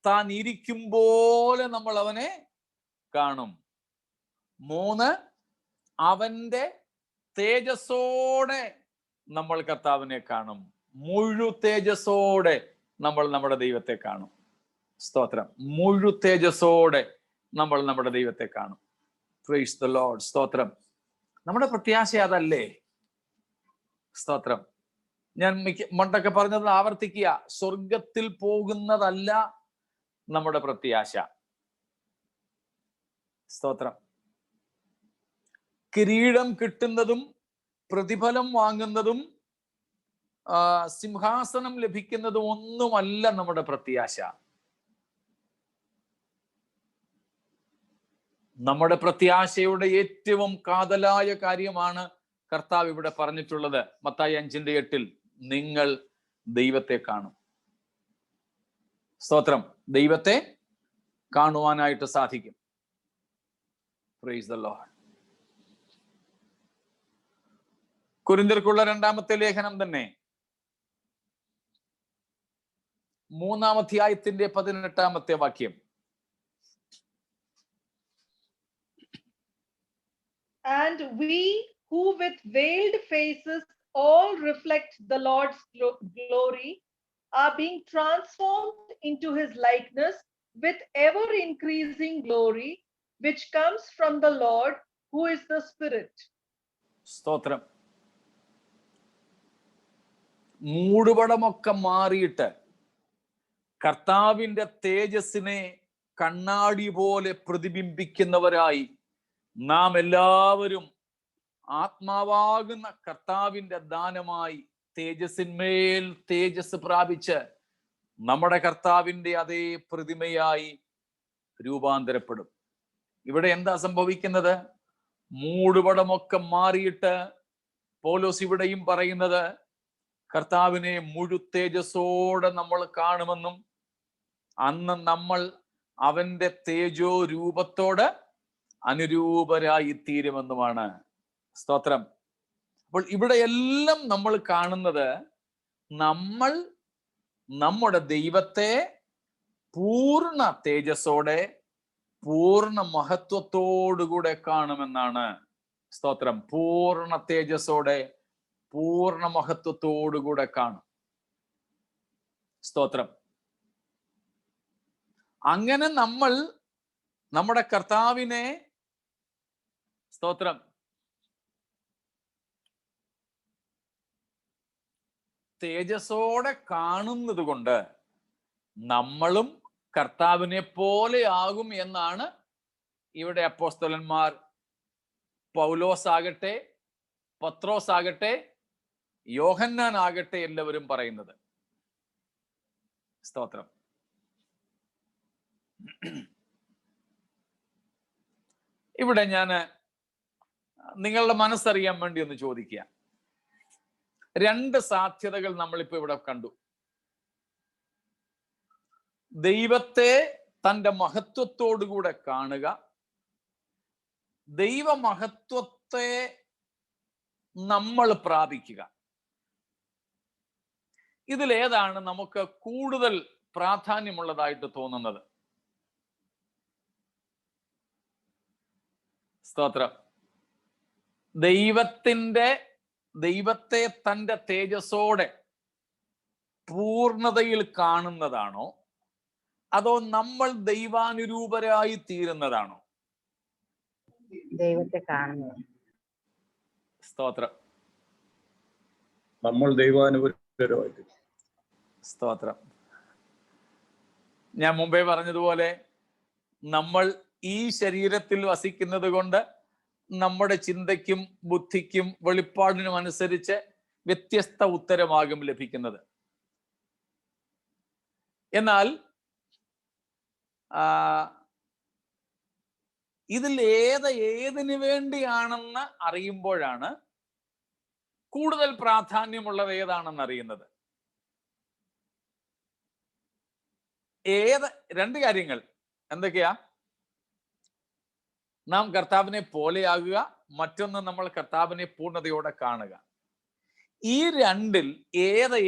താൻ ഇരിക്കും പോലെ നമ്മൾ അവനെ കാണും. 3, അവന്റെ തേജസ്സോടെ നമ്മൾ കർത്താവിനെ കാണും. മുഴു തേജസ്സോടെ നമ്മൾ നമ്മുടെ ദൈവത്തെ കാണും. സ്തോത്രം. മുഴു തേജസ്സോടെ നമ്മൾ നമ്മുടെ ദൈവത്തെ കാണും. Price the Lord. സ്തോത്രം. നമ്മുടെ പ്രത്യാശ അതല്ലേ? സ്തോത്രം. ഞാൻ മണ്ടൊക്കെ പറഞ്ഞത് ആവർത്തിക്കുക. സ്വർഗത്തിൽ പോകുന്നതല്ല നമ്മുടെ പ്രത്യാശ. സ്തോത്രം. കിരീടം കിട്ടുന്നതും പ്രതിഫലം വാങ്ങുന്നതും സിംഹാസനം ലഭിക്കുന്നതും ഒന്നുമല്ല നമ്മുടെ പ്രത്യാശ. നമ്മുടെ പ്രത്യാശയുടെ ഏറ്റവും കാതലായ കാര്യമാണ് കർത്താവ് ഇവിടെ പറഞ്ഞിട്ടുള്ളത്. മത്തായി 5:8 നിങ്ങൾ ദൈവത്തെ കാണും. സ്തോത്രം. ദൈവത്തെ കാണുവാനായിട്ട് സാധിക്കും. Praise the lord. കൊരിന്ത്യർക്കുള്ള 2-ാമത്തെ ലേഖനം തന്നെ 3-ാം അധ്യായത്തിന്റെ 18-ാമത്തെ വാക്യം. And we who with veiled faces all reflect the Lord's glory are being transformed into his likeness with ever increasing glory, which comes from the Lord who is the Spirit. സ്തോത്രം. മൂടുപടമൊക്കെ മാറിയിട്ട് കർത്താവിന്റെ തേജസ്സിനെ കണ്ണാടി പോലെ പ്രതിബിംബിക്കുന്നവരായി നാം എല്ലാവരും ആത്മാവാകുന്ന കർത്താവിന്റെ ദാനമായി തേജസ്സിന്മേൽ തേജസ് പ്രാപിച്ച് നമ്മുടെ കർത്താവിന്റെ അതേ പ്രതിമയായി രൂപാന്തരപ്പെടും. ഇവിടെ എന്താ സംഭവിക്കുന്നത്? മൂടുപടമൊക്കെ മാറിയിട്ട് പൗലോസ് ഇവിടെയും പറയുന്നത് കർത്താവിനെ മുഴു തേജസ്സോടെ നമ്മൾ കാണുമെന്നും അന്ന് നമ്മൾ അവന്റെ തേജോ രൂപത്തോട് അനുരൂപരായി തീരുമെന്നുമാണ്. സ്തോത്രം. അപ്പോൾ ഇവിടെ എല്ലാം നമ്മൾ കാണുന്നത് നമ്മൾ നമ്മുടെ ദൈവത്തെ പൂർണ്ണ തേജസ്സോടെ പൂർണ്ണ മഹത്വത്തോടുകൂടെ കാണുമെന്നാണ്. സ്തോത്രം. പൂർണ്ണ തേജസ്സോടെ പൂർണ്ണ മഹത്വത്തോടുകൂടെ കാണും. സ്തോത്രം. അങ്ങനെ നമ്മൾ നമ്മുടെ കർത്താവിനെ സ്തോത്രം തേജസ്സോടെ കാണുന്നത് കൊണ്ട് നമ്മളും കർത്താവിനെ പോലെ ആകും എന്നാണ് ഇവിടെ അപ്പോസ്തലന്മാർ പൗലോസ് ആകട്ടെ, പത്രോസ് ആകട്ടെ, യോഹന്നാൻ ആകട്ടെ എല്ലാവരും പറയുന്നത്. സ്തോത്രം. ഇവിടെ ഞാൻ നിങ്ങളുടെ മനസ്സറിയാൻ വേണ്ടി ഒന്ന് ചോദിക്കുക. 2 സാധ്യതകൾ നമ്മളിപ്പോ ഇവിടെ കണ്ടു. ദൈവത്തെ തൻ്റെ മഹത്വത്തോടുകൂടെ കാണുക, ദൈവമഹത്വത്തെ നമ്മൾ പ്രാപിക്കുക. ഇതിലേതാണ് നമുക്ക് കൂടുതൽ പ്രാധാന്യമുള്ളതായിട്ട് തോന്നുന്നത്? സ്തോത്രം. ദൈവത്തെ തൻ്റെ തേജസ്സോടെ പൂർണ്ണതയിൽ കാണുന്നതാണോ, അതോ നമ്മൾ ദൈവാനുരൂപരായി തീരുന്നതാണോ? ദൈവത്തെ കാണുന്നത്. സ്തോത്രം. നമ്മൾ ദൈവാനുരൂപരായി. സ്തോത്രം. ഞാൻ മുമ്പേ പറഞ്ഞതുപോലെ നമ്മൾ ഈ ശരീരത്തിൽ വസിക്കുന്നത് കൊണ്ട് നമ്മുടെ ചിന്തയ്ക്കും ബുദ്ധിക്കും വെളിപ്പാടിനും അനുസരിച്ച് വ്യത്യസ്ത ഉത്തരമാകും ലഭിക്കുന്നത്. എന്നാൽ ഇതിൽ ഏതിനു വേണ്ടിയാണെന്ന് അറിയുമ്പോഴാണ് കൂടുതൽ പ്രാധാന്യമുള്ളത് ഏതാണെന്ന് അറിയുന്നത്. 2 കാര്യങ്ങൾ എന്തൊക്കെയാ? നാം കർത്താവിനെ പോലെയാകുക, മറ്റൊന്ന് നമ്മൾ കർത്താവിനെ പൂർണ്ണതയോടെ കാണുക. ഈ 2-ൽ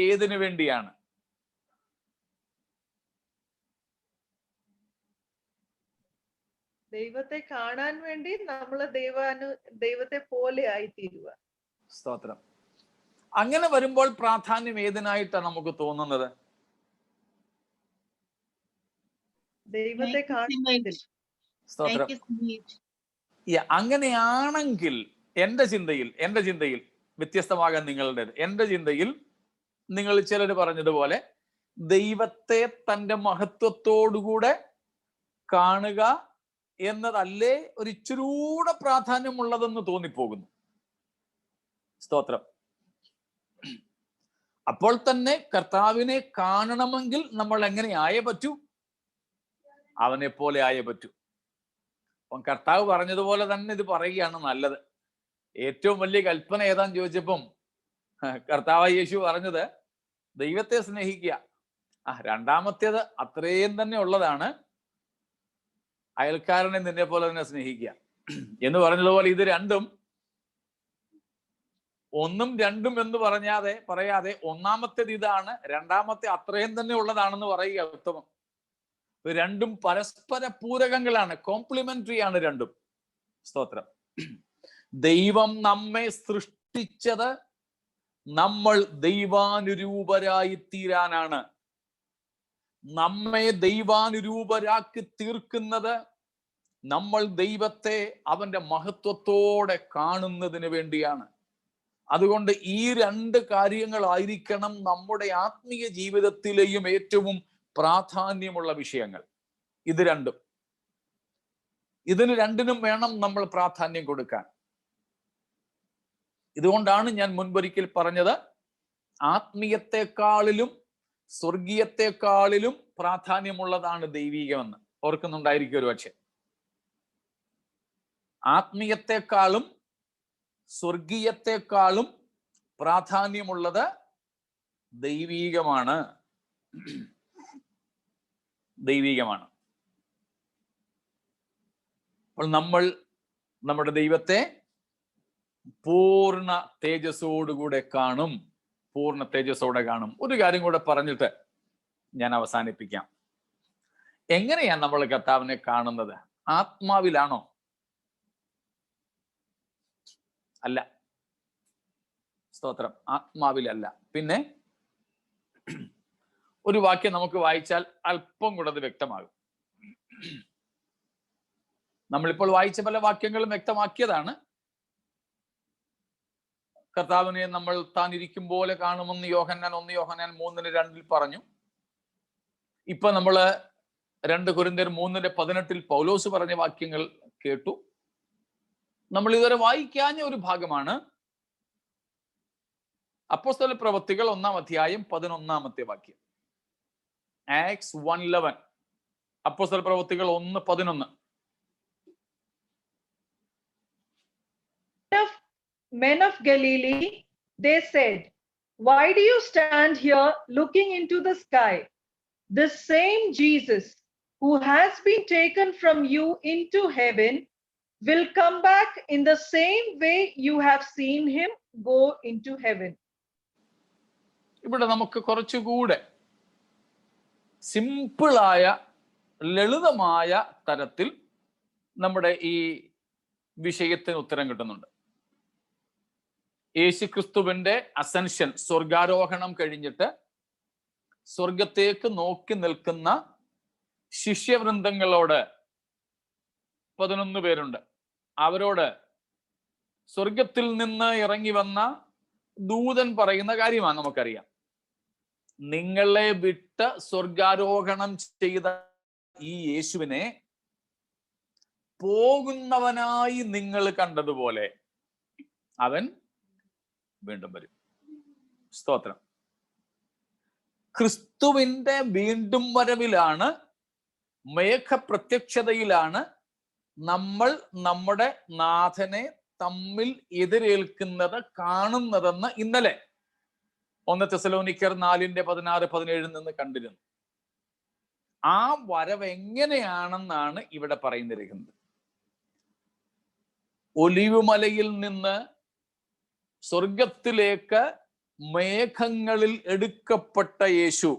ഏതിനു വേണ്ടിയാണ്? ദൈവത്തെ കാണാൻ വേണ്ടി നമ്മൾ ദൈവത്തെ പോലെ ആയിത്തീരുക. സ്തോത്രം. അങ്ങനെ വരുമ്പോൾ പ്രാധാന്യം ഏതിനായിട്ടാണ് നമുക്ക് തോന്നുന്നത്? ദൈവത്തെ കാണുന്നതിൽ. സ്തോത്രം. അങ്ങനെയാണെങ്കിൽ എന്റെ ചിന്തയിൽ വ്യത്യസ്തമാകാൻ നിങ്ങളുടേത്. എന്റെ ചിന്തയിൽ നിങ്ങൾ ചിലർ പറഞ്ഞതുപോലെ ദൈവത്തെ തൻ്റെ മഹത്വത്തോടുകൂടെ കാണുക എന്നതല്ലേ ഒരു ഇച്ചിരൂടെ പ്രാധാന്യമുള്ളതെന്ന് തോന്നിപ്പോകുന്നു. സ്തോത്രം. അപ്പോൾ തന്നെ കർത്താവിനെ കാണണമെങ്കിൽ നമ്മൾ എങ്ങനെ ആയേ പറ്റൂ? അവനെ പോലെ ആയേ പറ്റൂ. അപ്പം കർത്താവ് പറഞ്ഞതുപോലെ തന്നെ ഇത് പറയുകയാണ് നല്ലത്. ഏറ്റവും വലിയ കൽപ്പന ഏതാന്ന് ചോദിച്ചപ്പം കർത്താവ് യേശു പറഞ്ഞത് ദൈവത്തെ സ്നേഹിക്കുക. രണ്ടാമത്തേത് അത്രയും തന്നെ ഉള്ളതാണ്, അയൽക്കാരനെ നിന്നെ പോലെ തന്നെ സ്നേഹിക്കുക എന്ന് പറഞ്ഞതുപോലെ ഇത് രണ്ടും 1ഉം 2ഉം എന്ന് പറയാതെ ഒന്നാമത്തേത് ഇതാണ്, രണ്ടാമത്തെ അത്രയും തന്നെ ഉള്ളതാണെന്ന് പറയുക ഉത്തമം. രണ്ടും പരസ്പര പൂരകങ്ങളാണ്, കോംപ്ലിമെന്ററി ആണ് രണ്ടും. സ്തോത്രം. ദൈവം നമ്മെ സൃഷ്ടിച്ചത് നമ്മൾ ദൈവാനുരൂപരായി തീരാനാണ്. നമ്മെ ദൈവാനുരൂപരാക്കി തീർക്കുന്നത് നമ്മൾ ദൈവത്തെ അവന്റെ മഹത്വത്തോടെ കാണുന്നതിന് വേണ്ടിയാണ്. അതുകൊണ്ട് ഈ 2 കാര്യങ്ങളായിരിക്കണം നമ്മുടെ ആത്മീയ ജീവിതത്തിലെയും ഏറ്റവും പ്രാധാന്യമുള്ള വിഷയങ്ങൾ. ഇത് രണ്ടും, ഇതിന് രണ്ടിനും വേണം നമ്മൾ പ്രാധാന്യം കൊടുക്കാൻ. ഇതുകൊണ്ടാണ് ഞാൻ മുൻപൊരിക്കൽ പറഞ്ഞത്, ആത്മീയത്തെക്കാളിലും സ്വർഗീയത്തെക്കാളിലും പ്രാധാന്യമുള്ളതാണ് ദൈവീകമെന്ന്. ഓർക്കുന്നുണ്ടായിരിക്കും ഒരു പക്ഷെ. ആത്മീയത്തെക്കാളും സ്വർഗീയത്തെക്കാളും പ്രാധാന്യമുള്ളത് ദൈവീകമാണ്. അപ്പോൾ നമ്മൾ നമ്മുടെ ദൈവത്തെ പൂർണ്ണ തേജസ്സോടുകൂടെ കാണും. ഒരു കാര്യം കൂടെ പറഞ്ഞിട്ട് ഞാൻ അവസാനിപ്പിക്കാം. എങ്ങനെയാണ് നമ്മൾ കർത്താവിനെ കാണുന്നത്? ആത്മാവിലാണോ? അല്ല. സ്തോത്രം. ആത്മാവിലല്ല. പിന്നെ ഒരു വാക്യം നമുക്ക് വായിച്ചാൽ അല്പം കൂടെ അത് വ്യക്തമാകും. നമ്മളിപ്പോൾ വായിച്ച പല വാക്യങ്ങളും വ്യക്തമാക്കിയതാണ്. കർത്താവിനെ നമ്മൾ താൻ ഇരിക്കും പോലെ കാണുമെന്ന് യോഹന്നാൻ 1 യോഹന്നാൻ 3:2 പറഞ്ഞു. ഇപ്പൊ നമ്മള് 2 കൊരിന്ത്യർ 3:18 പൗലോസ് പറഞ്ഞ വാക്യങ്ങൾ കേട്ടു. നമ്മൾ ഇതുവരെ വായിക്കാഞ്ഞ ഒരു ഭാഗമാണ് അപ്പോസ്തല പ്രവൃത്തികൾ 1-ാം അധ്യായം 11-ാമത്തെ വാക്യം. ആക്ട്സ് 1:11. അപ്പോസ്തല പ്രവൃത്തികൾ 1:11. Men of Galilee, they said, why do you stand here looking into the sky? The same Jesus who has been taken from you into heaven will come back in the same way you have seen him go into heaven. ഇവിടെ നമുക്ക് കുറച്ചുകൂടെ സിമ്പിളായ ലളിതമായ തരത്തിൽ നമ്മുടെ ഈ വിഷയത്തിന് ഉത്തരം കിട്ടുന്നുണ്ട്. യേശുക്രിസ്തുവിന്റെ അസെൻഷൻ, സ്വർഗാരോഹണം കഴിഞ്ഞിട്ട് സ്വർഗത്തേക്ക് നോക്കി നിൽക്കുന്ന ശിഷ്യവൃന്ദങ്ങളോട് 11 പേരുണ്ട്. അവരോട് സ്വർഗത്തിൽ നിന്ന് ഇറങ്ങി വന്ന ദൂതൻ പറയുന്ന കാര്യമാണ് നമുക്കറിയാം. നിങ്ങളെ വിട്ട് സ്വർഗാരോഹണം ചെയ്ത ഈ യേശുവിനെ പോകുന്നവനായി നിങ്ങൾ കണ്ടതുപോലെ അവൻ വീണ്ടും വരും. സ്തോത്രം. ക്രിസ്തുവിന്റെ വീണ്ടും വരവിലാണ്, മേഘപ്രത്യക്ഷതയിലാണ് നമ്മൾ നമ്മുടെ നാഥനെ തമ്മിൽ എതിരേൽക്കുന്നത് കാണുന്നതെന്ന് ഇന്നലെ 1 തെസ്സലോനിക്കർ 4:16-17 നിന്ന് കണ്ടിരുന്നു. ആ വരവ് എങ്ങനെയാണെന്നാണ് ഇവിടെ പറയുന്നിരിക്കുന്നത്. ഒലിവ് മലയിൽ നിന്ന് സ്വർഗത്തിലേക്ക് മേഘങ്ങളിൽ എടുക്കപ്പെട്ട യേശു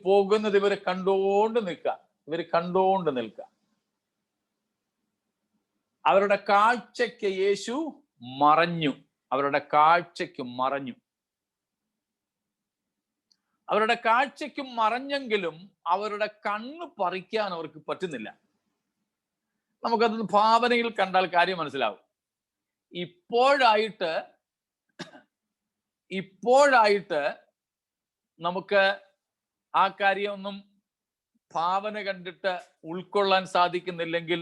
പോകുന്നത് ഇവര് കണ്ടോണ്ട് നിൽക്കുക. അവരുടെ കാഴ്ചയ്ക്ക് യേശു മറഞ്ഞു. അവരുടെ കാഴ്ചയ്ക്ക് മറഞ്ഞെങ്കിലും അവരുടെ കണ്ണ് പറിക്കാൻ അവർക്ക് പറ്റുന്നില്ല. നമുക്കത് ഭാവനയിൽ കണ്ടാൽ കാര്യം മനസ്സിലാവും. ഇപ്പോഴായിട്ട് നമുക്ക് ആ കാര്യമൊന്നും ഭാവന കണ്ടിട്ട് ഉൾക്കൊള്ളാൻ സാധിക്കുന്നില്ലെങ്കിൽ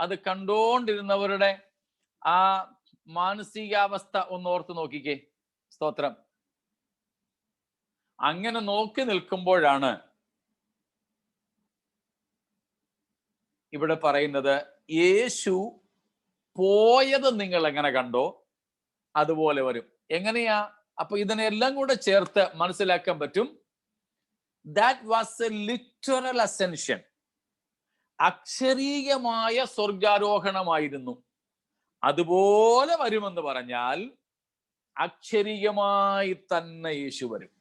അത് കണ്ടോണ്ടിരുന്നവരുടെ ആ മാനസികാവസ്ഥ ഒന്ന് ഓർത്ത് നോക്കിക്കേ. സ്തോത്രം. അങ്ങനെ നോക്കി നിൽക്കുമ്പോഴാണ് ഇവിടെ പറയുന്നത്, യേശു പോയത് നിങ്ങൾ എങ്ങനെ കണ്ടോ അതുപോലെ വരും. എങ്ങനെയാ? അപ്പൊ ഇതിനെല്ലാം കൂടെ ചേർത്ത് മനസ്സിലാക്കാൻ പറ്റും. That was a literal ascension. അക്ഷരീയമായ സ്വർഗാരോഹണമായിരുന്നു. അതുപോലെ വരുമെന്ന് പറഞ്ഞാൽ അക്ഷരീയമായി തന്നെ യേശു വരും.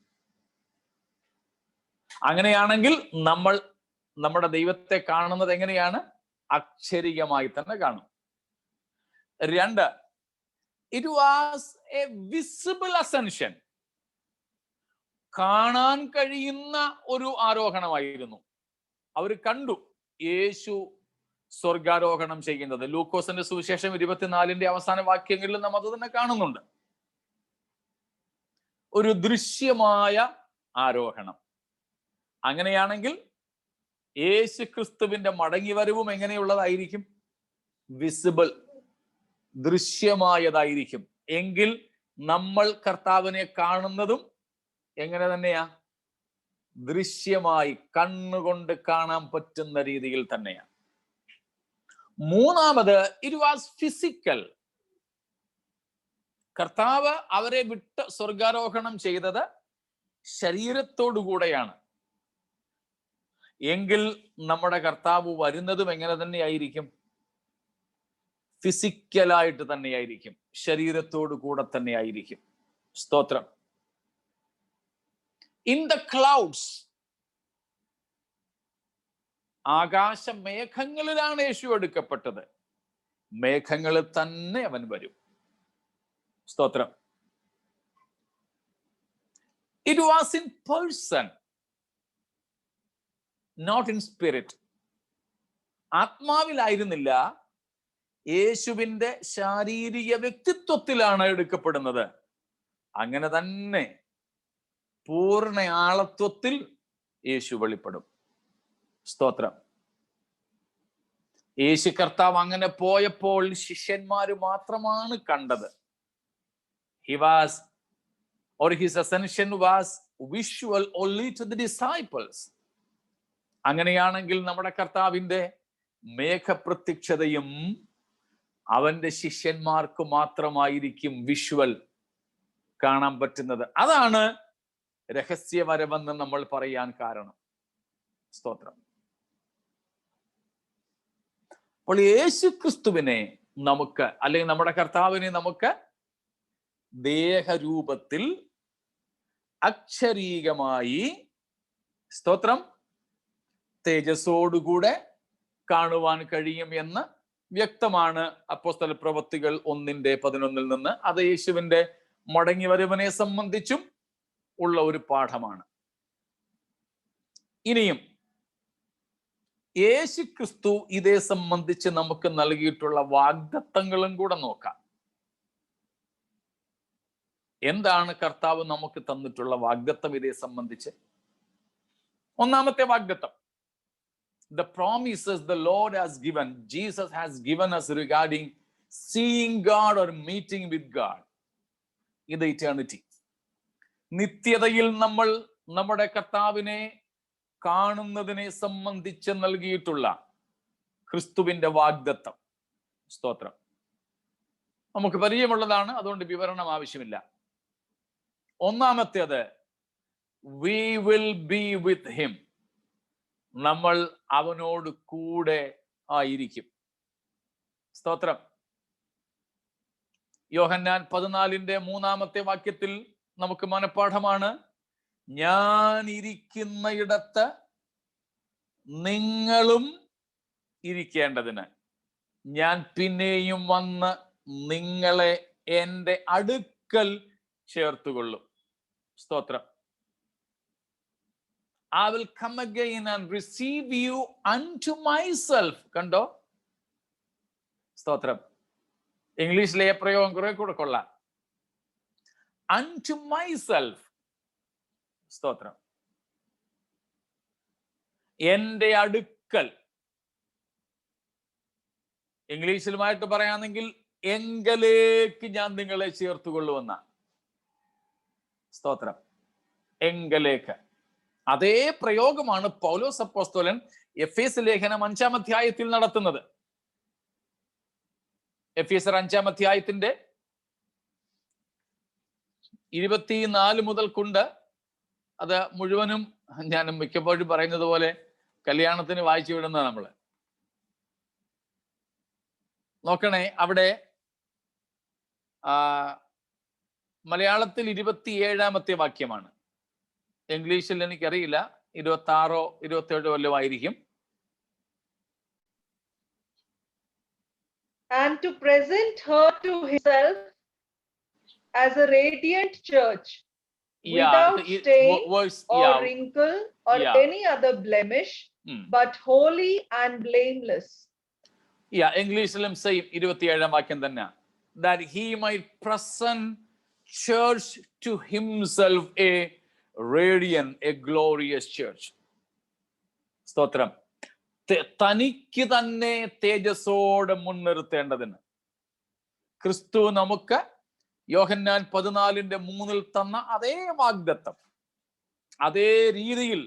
അങ്ങനെയാണെങ്കിൽ നമ്മൾ നമ്മുടെ ദൈവത്തെ കാണുന്നത് എങ്ങനെയാണ്? അക്ഷരീയമായി തന്നെ കാണും. 2, it was a visible ascension. കാണാൻ കഴിയുന്ന ഒരു ആരോഹണമായിരുന്നു. അവർ കണ്ടു യേശു സ്വർഗാരോഹണം ചെയ്യുന്നത്. ലൂക്കോസിന്റെ സുവിശേഷം 24 അവസാന വാക്യങ്ങളിൽ നാം അത് തന്നെ കാണുന്നുണ്ട്. ഒരു ദൃശ്യമായ ആരോഹണം. അങ്ങനെയാണെങ്കിൽ യേശു ക്രിസ്തുവിന്റെ മടങ്ങിവരവും എങ്ങനെയുള്ളതായിരിക്കും? വിസിബിൾ, ദൃശ്യമായതായിരിക്കും. എങ്കിൽ നമ്മൾ കർത്താവിനെ കാണുന്നതും എങ്ങനെ തന്നെയാ? ദൃശ്യമായി, കണ്ണുകൊണ്ട് കാണാൻ പറ്റുന്ന രീതിയിൽ തന്നെയാണ്. 3, ഇറ്റ് വാസ് ഫിസിക്കൽ. കർത്താവ് അവരെ വിട്ട് സ്വർഗാരോഹണം ചെയ്തത് ശരീരത്തോടു കൂടെയാണ്. എങ്കിൽ നമ്മുടെ കർത്താവ് വരുന്നതും എങ്ങനെ തന്നെയായിരിക്കും? ഫിസിക്കലായിട്ട് തന്നെയായിരിക്കും, ശരീരത്തോടു കൂടെ തന്നെയായിരിക്കും. സ്തോത്രം. ഇൻ ദ ക്ലൗഡ്സ്, ആകാശ മേഘങ്ങളിലാണ് യേശു എടുക്കപ്പെട്ടത്. മേഘങ്ങളിൽ തന്നെ അവൻ വരും. സ്തോത്രം. It was in person, not in spirit. ആത്മാവിലായിരുന്നില്ല, യേശുവിന്റെ ശാരീരിക വ്യക്തിത്വത്തിലാണ് എടുക്കപ്പെടുന്നത്. അങ്ങനെ തന്നെ പൂർണ്ണ ആളത്വത്തിൽ യേശു വെളിപ്പെടും. സ്തോത്രം. യേശു കർത്താവ് അങ്ങനെ പോയപ്പോൾ ശിഷ്യന്മാര് മാത്രമാണ് കണ്ടത്. His ascension was visual only to the disciples. അങ്ങനെയാണെങ്കിൽ നമ്മുടെ കർത്താവിന്റെ മേഘപ്രത്യക്ഷതയും അവന്റെ ശിഷ്യന്മാർക്ക് മാത്രമായിരിക്കും വിഷ്വൽ കാണാൻ പറ്റുന്നത്. അതാണ് രഹസ്യവരമെന്ന് നമ്മൾ പറയാൻ കാരണം. സ്തോത്രം. അപ്പോൾ യേശു ക്രിസ്തുവിനെ നമുക്ക്, അല്ലെങ്കിൽ നമ്മുടെ കർത്താവിനെ നമുക്ക് ദേഹരൂപത്തിൽ അക്ഷരീകമായി, സ്തോത്രം, തേജസ്സോടുകൂടെ കാണുവാൻ കഴിയും എന്ന് വ്യക്തമാണ് അപ്പോസ്തല പ്രവൃത്തികൾ 1:11 നിന്ന്. അത് യേശുവിന്റെ മടങ്ങി വരവിനെ സംബന്ധിച്ചും ഉള്ള ഒരു പാഠമാണ്. ഇനിയും യേശു ക്രിസ്തു ഇതേ സംബന്ധിച്ച് നമുക്ക് നൽകിയിട്ടുള്ള വാഗ്ദത്തങ്ങളും കൂടെ നോക്കാം. എന്താണ് കർത്താവ് നമുക്ക് തന്നിട്ടുള്ള വാഗ്ദത്തം ഇതേ സംബന്ധിച്ച്? ഒന്നാമത്തെ വാഗ്ദത്തം, the promises the Lord has given, Jesus has given us regarding seeing God or meeting with God in the eternity. നിത്യതയിൽ നമ്മൾ നമ്മുടെ കർത്താവിനെ കാണുന്നതിനെ സംബന്ധിച്ച് നൽകിയിട്ടുള്ള ക്രിസ്തുവിന്റെ വാഗ്ദത്തം. സ്തോത്രം. നമുക്ക് പരിചയമുള്ളതാണ്, അതുകൊണ്ട് വിവരണം ആവശ്യമില്ല. ഒന്നാമത്തേത്, we will be with him. നമ്മൾ അവനോട് കൂടെ ആയിരിക്കും. സ്തോത്രം. യോഹന്നാൻ 14:3 വാക്യത്തിൽ നമുക്ക് മനഃപ്പാഠമാണ്, ഞാൻ ഇരിക്കുന്നയിടത്ത് നിങ്ങളും ഇരിക്കേണ്ടതിന് ഞാൻ പിന്നെയും വന്ന് നിങ്ങളെ എൻ്റെ അടുക്കൽ ചേർത്തുകൊള്ളും. സ്തോത്രം. I will come again and receive you unto myself. കണ്ടോ? സ്തോത്രം. ഇംഗ്ലീഷിലെ പ്രയോഗം കുറെ കൂടെ കൊള്ളാം. unto myself. സ്തോത്രം. എൻ്റെ അടുക്കൽ. ഇംഗ്ലീഷിലുമായിട്ട് പറയാണെങ്കിൽ എങ്കലേക്ക് ഞാൻ നിങ്ങളെ ചേർത്തുകൊള്ളുവെന്ന. സ്തോത്രം. എങ്കലേക്ക്. അതേ പ്രയോഗമാണ് പൗലോസ് അപ്പോസ്തലൻ എഫേസ്യ ലേഖനം 5-ാം അധ്യായത്തിൽ നടത്തുന്നത്. എഫേസ്യർ 5-ാം അധ്യായത്തിന്റെ 24 മുതൽ കൊണ്ട്, അത് മുഴുവനും ഞാൻ മിക്കപ്പോഴും പറയുന്നത് പോലെ കല്യാണത്തിന് വായിച്ചു വിടുന്ന നമ്മള് നോക്കണേ. അവിടെ മലയാളത്തിൽ 27-ാമത്തെ വാക്യമാണ്. ഇംഗ്ലീഷിൽ എനിക്കറിയില്ല, 26 or 27 വല്ലതുമായിരിക്കും. And to present her to himself as a radiant church, without stain or wrinkle or any other blemish, but holy and blameless. ഇംഗ്ലീഷിലും സെയിം 27-ാം വാക്യം തന്നെ. That he might present church to himself a radiant, a glorious church. സ്തോത്രം. തനിക്ക് തന്നെ തേജസ്സോടെ മുൻനിർത്തേണ്ടതിന് ക്രിസ്തു നമുക്ക് യോഹന്നാൻ 14:3 തന്ന അതേ വാഗ്ദത്തം അതേ രീതിയിൽ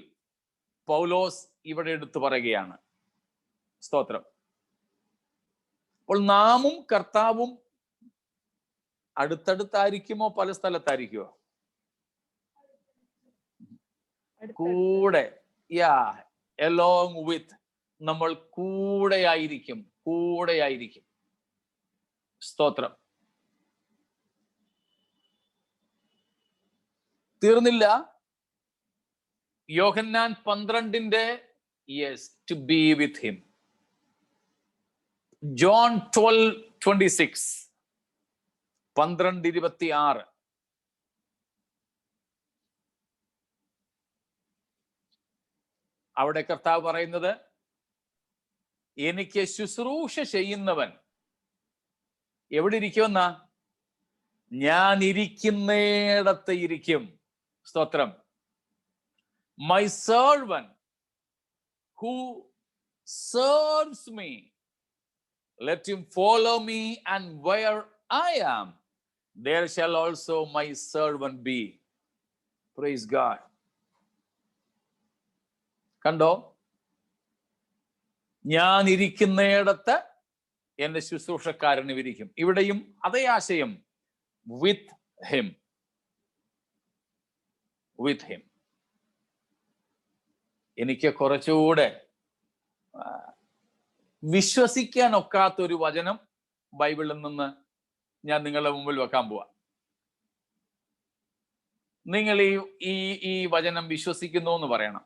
പൗലോസ് ഇവിടെ എടുത്തു പറയുകയാണ്. സ്തോത്രം. അപ്പോൾ നാമും കർത്താവും അടുത്തടുത്തായിരിക്കുമോ, പല സ്ഥലത്തായിരിക്കുമോ? കൂടെ. along with, നമ്മൾ കൂടെയായിരിക്കും. സ്തോത്രം. തീർന്നില്ല. യോഹന്നാൻ 12 to be with him. John 12:26, 12:26. അവിടെ കർത്താവ് പറയുന്നത്, എനിക്ക് ശുശ്രൂഷ ചെയ്യുന്നവൻ എവിടെ ഇരിക്കുമെന്നാ? ഞാൻ ഇരിക്കുന്നിടത്ത് ഇരിക്കും. സ്തോത്രം. My servant who serves me, let him follow me, and where I am, there shall also my servant be. Praise God. കണ്ടോ, ഞാൻ ഇരിക്കുന്നിടത്ത് എന്റെ ശുശ്രൂഷക്കാരനും ഇരിക്കും. ഇവിടെയും അതേ ആശയം, വിത്ത് ഹിം, വിത്ത് ഹിം. എനിക്ക് കുറച്ചുകൂടെ വിശ്വസിക്കാൻ ഒക്കാത്തൊരു വചനം ബൈബിളിൽ നിന്ന് ഞാൻ നിങ്ങളുടെ മുമ്പിൽ വെക്കാൻ പോവാ. നിങ്ങൾ ഈ വചനം വിശ്വസിക്കുന്നു എന്ന് പറയണം.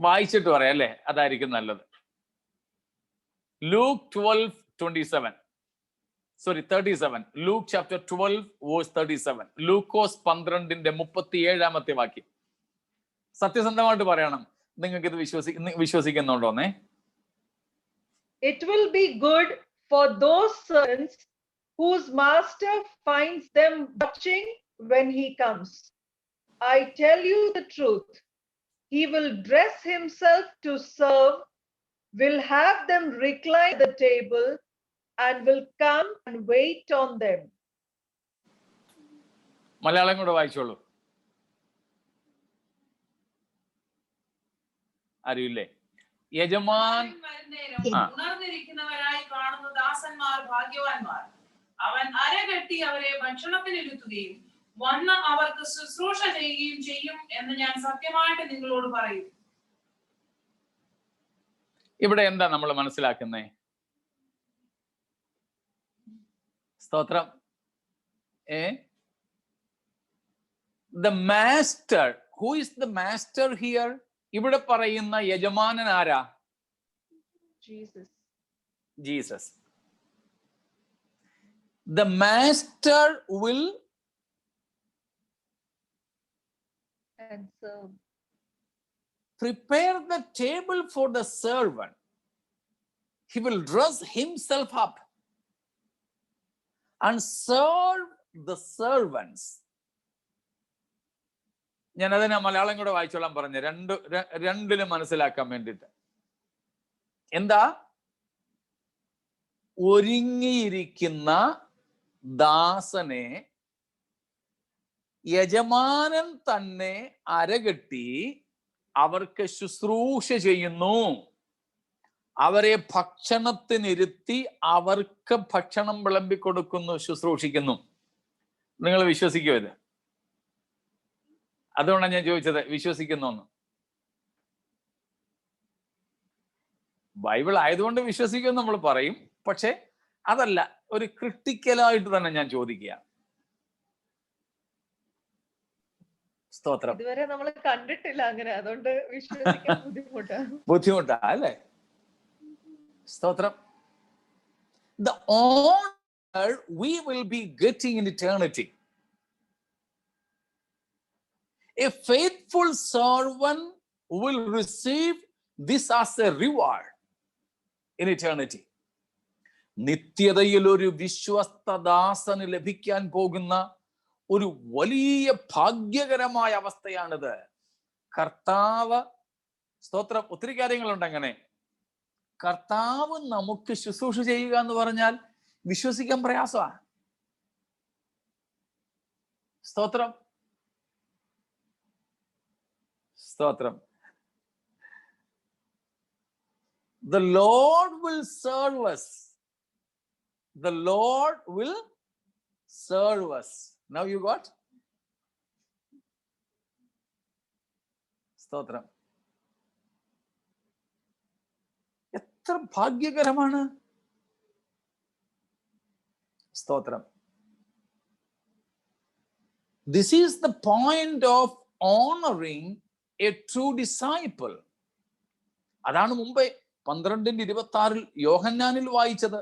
വായിച്ചിട്ട് പറയാം അല്ലേ, അതായിരിക്കും നല്ലത്. Luke 12:27, sorry 37. Luke chapter 12 verse 37. Lukose 12:37 വാക്യം. സത്യസന്ധമായിട്ട് പറയണം, നിങ്ങൾക്ക് ഇത് വിശ്വസിക്കുന്നുണ്ടോന്നേ? It will be good for those servants whose master finds them watching when he comes. I tell you the truth, he will dress himself to serve, will have them recline at the table, and will come and wait on them. Malayalam കൂടെ വായിച്ചോളൂ. അറിയില്ലേ? യജമാൻ ഉണർന്നിരിക്കുന്നവരായി കാണുന്ന ദാസന്മാർ ഭാഗ്യവാന്മാർ. അവൻ അരകെട്ടി അവരെ ഭക്ഷണത്തിനിരുത്തുകയും വന്ന് അവർക്ക് ശുശ്രൂഷ ചെയ്യുകയും ചെയ്യും എന്ന് ഞാൻ സത്യമായിട്ട് നിങ്ങളോട് പറയും. ഇവിടെ എന്താ നമ്മൾ മനസ്സിലാക്കുന്നേ? സ്തോത്രം. The master, who is the master here? ഇവിടെ പറയുന്ന യജമാനൻ ആരാ? Jesus. The master will And serve. Prepare the table for the servant. He will dress himself up and serve the servants. ഞാൻ അതിനെ മലയാളം കൂടെ വായിച്ചോളാൻ പറഞ്ഞു, രണ്ടിലും മനസ്സിലാക്കാൻ വേണ്ടിയിട്ട്. എന്താ? ഒരുങ്ങിയിരിക്കുന്ന ദാസനെ യജമാനൻ തന്നെ അരകെട്ടി അവർക്ക് ശുശ്രൂഷ ചെയ്യുന്നു, അവരെ ഭക്ഷണത്തിനിരുത്തി അവർക്ക് ഭക്ഷണം വിളമ്പിക്കൊടുക്കുന്നു, ശുശ്രൂഷിക്കുന്നു. നിങ്ങൾ വിശ്വസിക്കുമോ ഇത്? അതുകൊണ്ടാണ് ഞാൻ ചോദിച്ചത്, വിശ്വസിക്കുന്നു എന്ന്. ബൈബിൾ ആയതുകൊണ്ട് വിശ്വസിക്കുമെന്ന് നമ്മൾ പറയും, പക്ഷെ അതല്ല, ഒരു ക്രിട്ടിക്കലായിട്ട് തന്നെ ഞാൻ ചോദിക്കുക. സ്തോത്രം. ഇതുവരെ നമ്മൾ കണ്ടിട്ടില്ല അങ്ങനെ, അതുകൊണ്ട് വിശ്വസിക്കാൻ ബുദ്ധിമുട്ടാ അല്ലേ? സ്തോത്രം. The honor we will be getting in eternity. A faithful servant will receive this as a reward in eternity. നിത്യതയിൽ ഒരു വിശ്വസ്തദാസന് ലഭിക്കാൻ പോകുന്ന ഒരു വലിയ ഭാഗ്യകരമായ അവസ്ഥയാണിത്. കർത്താവ്, സ്തോത്രം, ഒത്തിരി കാര്യങ്ങളുണ്ട് അങ്ങനെ. കർത്താവ് നമുക്ക് ശുശ്രൂഷ ചെയ്യുക എന്ന് പറഞ്ഞാൽ വിശ്വസിക്കാൻ പ്രയാസമാണ്. സ്തോത്രം, സ്തോത്രം. The Lord will serve us. The Lord will serve us. Now you got? സ്തോത്രം. എത്ര ഭാഗ്യകരമാണ്. സ്തോത്രം. This is the point of honoring a true disciple. അതാണ് മുമ്പേ 12:26 യോഹന്നാനിൽ വായിച്ചത്.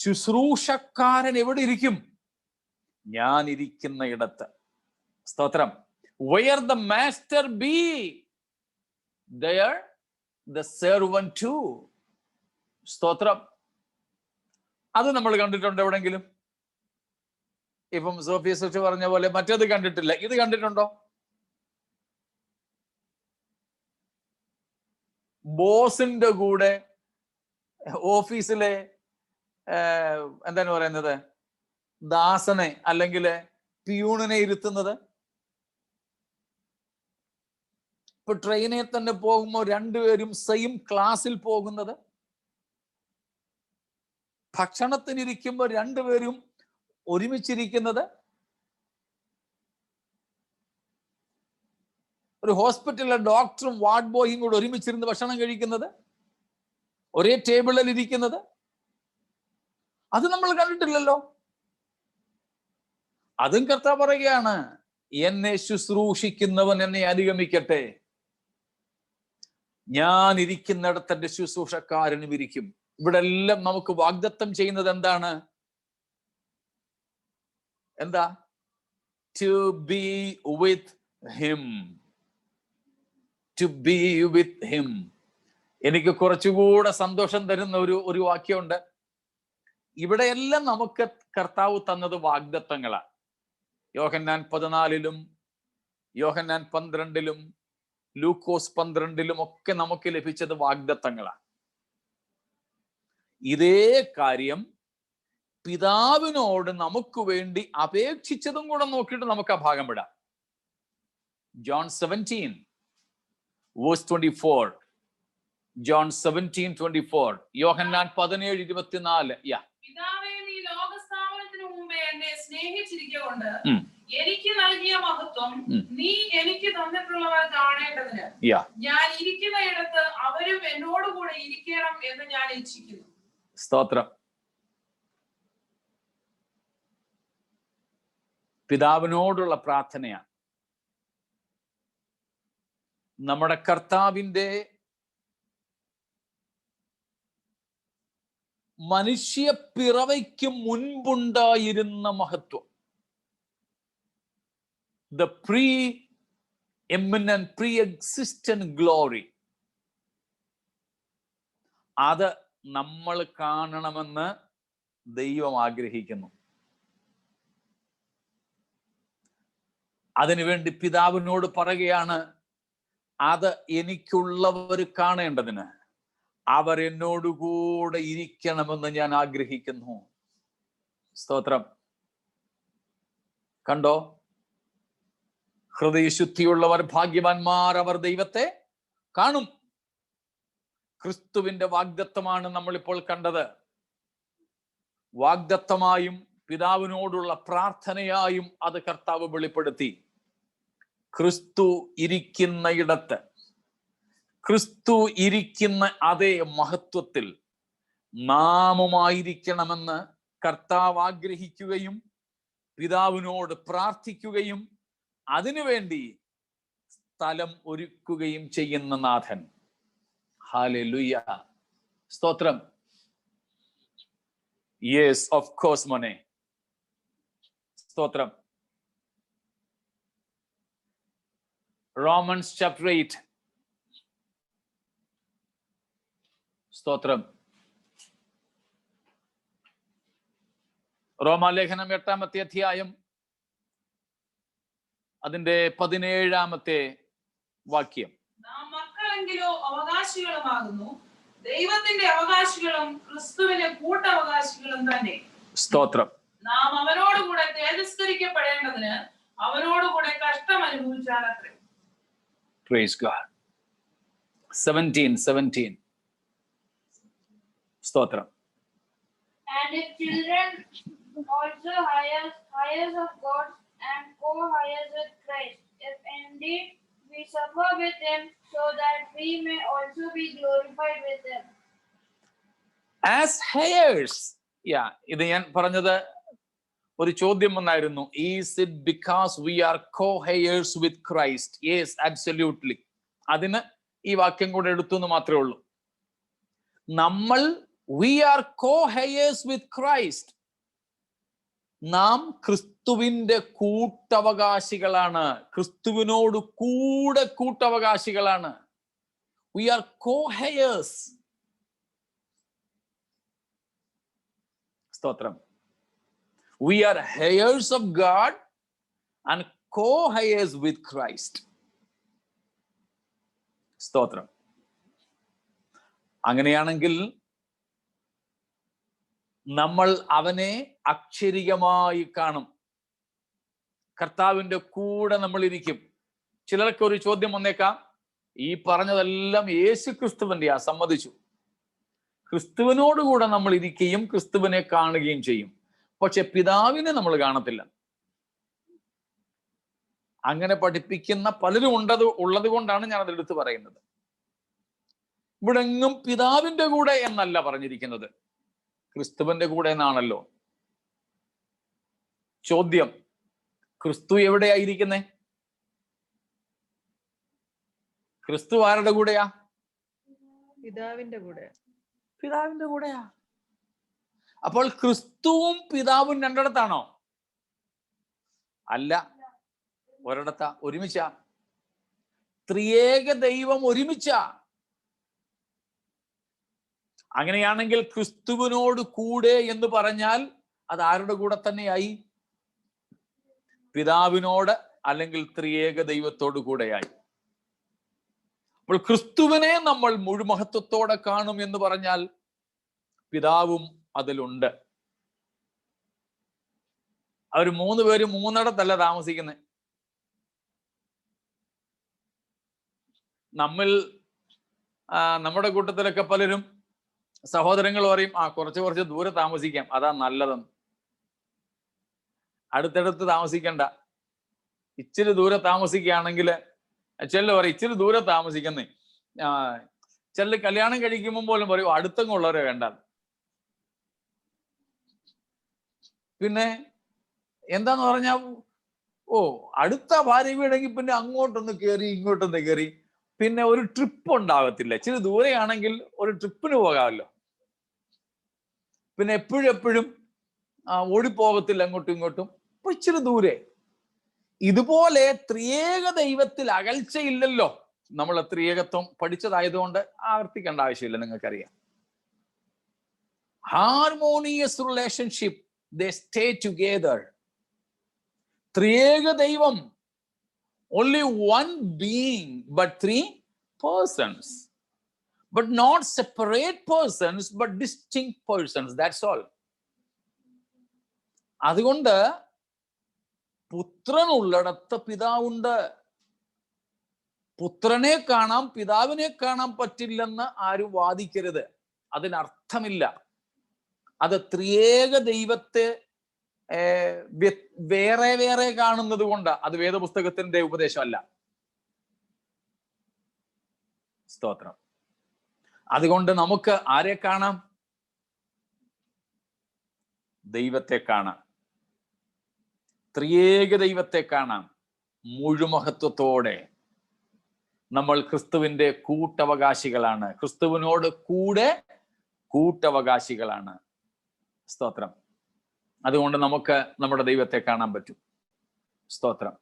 ശുശ്രൂഷക്കാരൻ എവിടെ ഇരിക്കും? ഞാൻ ഇരിക്കുന്ന ഇടത്ത്. സ്തോത്രം. Where the master be, there the servant too. സ്തോത്രം. അത് നമ്മൾ കണ്ടിട്ടുണ്ടോ എവിടെങ്കിലും? ഇപ്പം സോഫിയ സുഷ പറഞ്ഞ പോലെ മറ്റേത് കണ്ടിട്ടില്ല, ഇത് കണ്ടിട്ടുണ്ടോ? ബോസിന്റെ കൂടെ ഓഫീസിലെ എന്താണ് പറയുന്നത്, ദാസനെ അല്ലെങ്കിൽ പിയൂണിനെ ഇരുത്തുന്നത്? ഇപ്പൊ ട്രെയിനിൽ തന്നെ പോകുമ്പോൾ രണ്ടുപേരും സെയിം ക്ലാസ്സിൽ പോകുന്നത്, ഭക്ഷണത്തിനിരിക്കുമ്പോൾ രണ്ടുപേരും ഒരുമിച്ചിരിക്കുന്നത്, ഒരു ഹോസ്പിറ്റലിലെ ഡോക്ടറും വാർഡ് ബോയും കൂടെ ഒരുമിച്ചിരുന്ന് ഭക്ഷണം കഴിക്കുന്നത്, ഒരേ ടേബിളിൽ ഇരിക്കുന്നത്, അത് നമ്മൾ കണ്ടിട്ടില്ലല്ലോ. അതും കർത്താവ് പറയുകയാണ്, എന്നെ ശുശ്രൂഷിക്കുന്നവൻ എന്നെ അനുഗമിക്കട്ടെ, ഞാൻ ഇരിക്കുന്നിടത്ത് എന്റെ ശുശ്രൂഷക്കാരനും ഇരിക്കും. ഇവിടെ എല്ലാം നമുക്ക് വാഗ്ദത്തം ചെയ്യുന്നത് എന്താണ്? എന്താ? To be with him, to be with him. എനിക്ക് കുറച്ചുകൂടെ സന്തോഷം തരുന്ന ഒരു വാക്യമുണ്ട്. ഇവിടെയെല്ലാം നമുക്ക് കർത്താവ് തന്നത് വാഗ്ദത്തങ്ങളാണ്. യോഹന്നാൻ 14 യോഹന്നാൻ 12 ലൂക്കോസ് 12 ഒക്കെ നമുക്ക് ലഭിച്ചത് വാഗ്ദത്തങ്ങളാണ്. ഇതേ കാര്യം പിതാവിനോട് നമുക്ക് വേണ്ടി അപേക്ഷിച്ചതും കൂടെ നോക്കിയിട്ട് നമുക്ക് ആ ഭാഗം വിടാം. ജോൺ 17:24, ജോൺ 17:24, യോഹന്നാൻ 17:24. പിതാവേ, നീ ലോകസ്ഥാപനത്തിനു മുമ്പേ എന്നെ സ്നേഹിച്ചിരിക്കൊണ്ട് എനിക്ക് നൽകിയ മഹത്വം നീ എനിക്ക് തന്നിട്ടുള്ളവർ കാണേണ്ടതിന് ഞാൻ ഇരിക്കുന്ന ഇടത്ത് അവരും എന്നോടുകൂടെ ഇരിക്കണം എന്ന് ഞാൻ ഇച്ഛിക്കുന്നു. സ്തോത്രം. പിതാവിനോടുള്ള പ്രാർത്ഥനയാണ്. നമ്മുടെ കർത്താവിന്റെ മനുഷ്യ പിറവയ്ക്ക് മുൻപുണ്ടായിരുന്ന മഹത്വം, the pre-eminent, pre-existent glory, അത് നമ്മൾ കാണണമെന്ന് ദൈവം ആഗ്രഹിക്കുന്നു. അതിനുവേണ്ടി പിതാവിനോട് പറയുകയാണ്, അത് എനിക്കുള്ളവർ കാണേണ്ടതിന് അവർ എന്നോടുകൂടെ ഇരിക്കണമെന്ന് ഞാൻ ആഗ്രഹിക്കുന്നു. സ്തോത്രം. കണ്ടോ? ഹൃദയശുദ്ധിയുള്ളവർ ഭാഗ്യവാന്മാർ, അവർ ദൈവത്തെ കാണും. ക്രിസ്തുവിന്റെ വാഗ്ദത്തമാണ് നമ്മളിപ്പോൾ കണ്ടത്. വാഗ്ദത്തമായും പിതാവിനോടുള്ള പ്രാർത്ഥനയായും അത് കർത്താവ് വെളിപ്പെടുത്തി. ക്രിസ്തു ഇരിക്കുന്ന ഇടത്ത്, ക്രിസ്തു ഇരിക്കുന്ന അതേ മഹത്വത്തിൽ നാമുമായിരിക്കണമെന്ന് കർത്താവ് ആഗ്രഹിക്കുകയും പിതാവിനോട് പ്രാർത്ഥിക്കുകയും അതിനുവേണ്ടി സ്ഥലം ഒരുക്കുകയും ചെയ്യുന്ന നാഥൻ. ഹല്ലേലൂയ. സ്തോത്രം. യെസ്, ഓഫ് കോഴ്സ് മോനെ. സ്തോത്രം. Romans chapter 8. സ്തോത്രം. റോമാലേഖനം 8-ാമത്തെ അധ്യായം അതിന്റെ 17-ാമത്തെ വാക്യം. നാം മക്കളെങ്കിലോ അവകാശികളുമാകുന്നു, ദൈവത്തിന്റെ അവകാശികളും ക്രിസ്തുവിന്റെ കൂട്ടവകാശികളും തന്നെ. സ്തോത്രം. നാം അവനോടുകൂടെ തേജസ്കരിക്കപ്പെടേണ്ടതിന് അവനോടുകൂടെ കഷ്ടം അനുഭവിച്ചാലത്രേ. Praise God. 17. Stotram. And if children, also heirs of God and co-heirs with Christ, if indeed we suffer with him, so that we may also be glorified with him. As heirs. Yeah, ഇത് ഞാൻ പറഞ്ഞത് ഒരു ചോദ്യം വന്നായിരുന്നു. Is it because we are co-heirs with Christ? Yes, absolutely. അതിന് ഈ വാക്യം കൂടെ എടുത്തു എന്ന് മാത്രമേ ഉള്ളൂ. നമ്മൾ we are co-heirs with Christ. നാം ക്രിസ്തുവിന്റെ കൂട്ടവകാശികളാണ്, ക്രിസ്തുവിനോട് കൂടെ കൂട്ടവകാശികളാണ്. We are co-heirs. സ്തോത്രം. We are heirs of God and co-heirs with Christ. സ്തോത്രം. അങ്ങനെയാണെങ്കിൽ നമ്മൾ അവനെ അക്ഷരികമായി കാണും. കർത്താവിന്റെ കൂടെ നമ്മൾ ഇരിക്കും. ചിലർക്ക് ഒരു ചോദ്യം വന്നേക്കാം, ഈ പറഞ്ഞതെല്ലാം യേശു ക്രിസ്തുവിന്റെ സമ്മതിച്ചു. ക്രിസ്തുവിനോടുകൂടെ നമ്മൾ ഇരിക്കുകയും ക്രിസ്തുവിനെ കാണുകയും ചെയ്യും, പക്ഷെ പിതാവിനെ നമ്മൾ കാണത്തില്ല. അങ്ങനെ പഠിപ്പിക്കുന്ന പലരും ഉള്ളത് കൊണ്ടാണ് ഞാൻ അതെടുത്ത് പറയുന്നത്. ഇവിടെ എങ്ങും പിതാവിന്റെ കൂടെ എന്നല്ല പറഞ്ഞിരിക്കുന്നത്, ക്രിസ്തുവിന്റെ കൂടെ എന്നാണല്ലോ. ചോദ്യം, ക്രിസ്തു എവിടെയായിരിക്കുന്നേ? ക്രിസ്തു ആരുടെ കൂടെയാ? പിതാവിന്റെ കൂടെ. പിതാവിന്റെ കൂടെയാ. അപ്പോൾ ക്രിസ്തുവും പിതാവും രണ്ടിടത്താണോ? അല്ല, ഒരിടത്താ, ഒരുമിച്ച. ത്രിയേക ദൈവം ഒരുമിച്ച. അങ്ങനെയാണെങ്കിൽ ക്രിസ്തുവിനോട് കൂടെ എന്ന് പറഞ്ഞാൽ അത് ആരുടെ കൂടെ തന്നെയായി? പിതാവിനോട് അല്ലെങ്കിൽ ത്രിയേക ദൈവത്തോട് കൂടെയായി. അപ്പോൾ ക്രിസ്തുവിനെ നമ്മൾ മുഴുമഹത്വത്തോടെ കാണും എന്ന് പറഞ്ഞാൽ പിതാവും അതിലുണ്ട്. അവർ 3 പേരും 3 താമസിക്കുന്നത്. നമ്മുടെ കൂട്ടത്തിലൊക്കെ പലരും സഹോദരങ്ങൾ പറയും, കുറച്ച് ദൂരെ താമസിക്കാം, അതാ നല്ലതെന്ന്. അടുത്തടുത്ത് താമസിക്കണ്ട, ഇച്ചിരി ദൂരെ താമസിക്കുകയാണെങ്കിൽ ചെല്ല് പറയും ഇച്ചിരി ദൂരെ താമസിക്കുന്നേ. ചെല്ല് കല്യാണം കഴിക്കുമ്പോൾ പോലും പറയും അടുത്തങ്ങുള്ളവരെ വേണ്ട. പിന്നെ എന്താന്ന് പറഞ്ഞാ, അടുത്ത ഭാര്യ വീടെങ്കിൽ പിന്നെ അങ്ങോട്ടൊന്ന് കയറി ഇങ്ങോട്ടൊന്ന് കയറി, പിന്നെ ഒരു ട്രിപ്പ് ഉണ്ടാകത്തില്ല. ഇച്ചിരി ദൂരെയാണെങ്കിൽ ഒരു ട്രിപ്പിന് പോകാമല്ലോ. പിന്നെ എപ്പോഴും ഓടിപ്പോകത്തില്ല അങ്ങോട്ടും ഇങ്ങോട്ടും. അപ്പൊ ഇച്ചിരി ദൂരെ. ഇതുപോലെ ത്രിയേക ദൈവത്തിൽ അകൽച്ചയില്ലല്ലോ. നമ്മൾ ത്രിയേകത്വം പഠിച്ചതായതുകൊണ്ട് ആവർത്തിക്കേണ്ട ആവശ്യമില്ല, നിങ്ങൾക്കറിയാം. Harmonious relationship, they stay together. ത്രിയേക ദൈവം, only one being but 3 persons, but not separate persons but distinct persons, that's all. അതുകൊണ്ട് പുത്രൻ ഉള്ളിടത്ത് പിതാവുണ്ട്. പുത്രനെ കാണാം പിതാവിനെ കാണാൻ പറ്റില്ലെന്ന് ആരും വാദിക്കരുത്. അതിനർത്ഥമില്ല. അത് ത്രിയേക ദൈവത്തെ വേറെ വേറെ കാണുന്നത് കൊണ്ട് അത് വേദപുസ്തകത്തിന്റെ ഉപദേശമല്ല. സ്തോത്രം. അതുകൊണ്ട് നമുക്ക് ആരെ കാണാം? ദൈവത്തെ കാണാം. ത്രിയേക ദൈവത്തെ കാണാം മുഴുമഹത്വത്തോടെ. നമ്മൾ ക്രിസ്തുവിന്റെ കൂട്ടവകാശികളാണ്. ക്രിസ്തുവിനോട് കൂടെ കൂട്ടവകാശികളാണ്. സ്തോത്രം. അതുകൊണ്ട് നമുക്ക് നമ്മുടെ ദൈവത്തെ കാണാൻ പറ്റും. സ്തോത്രം.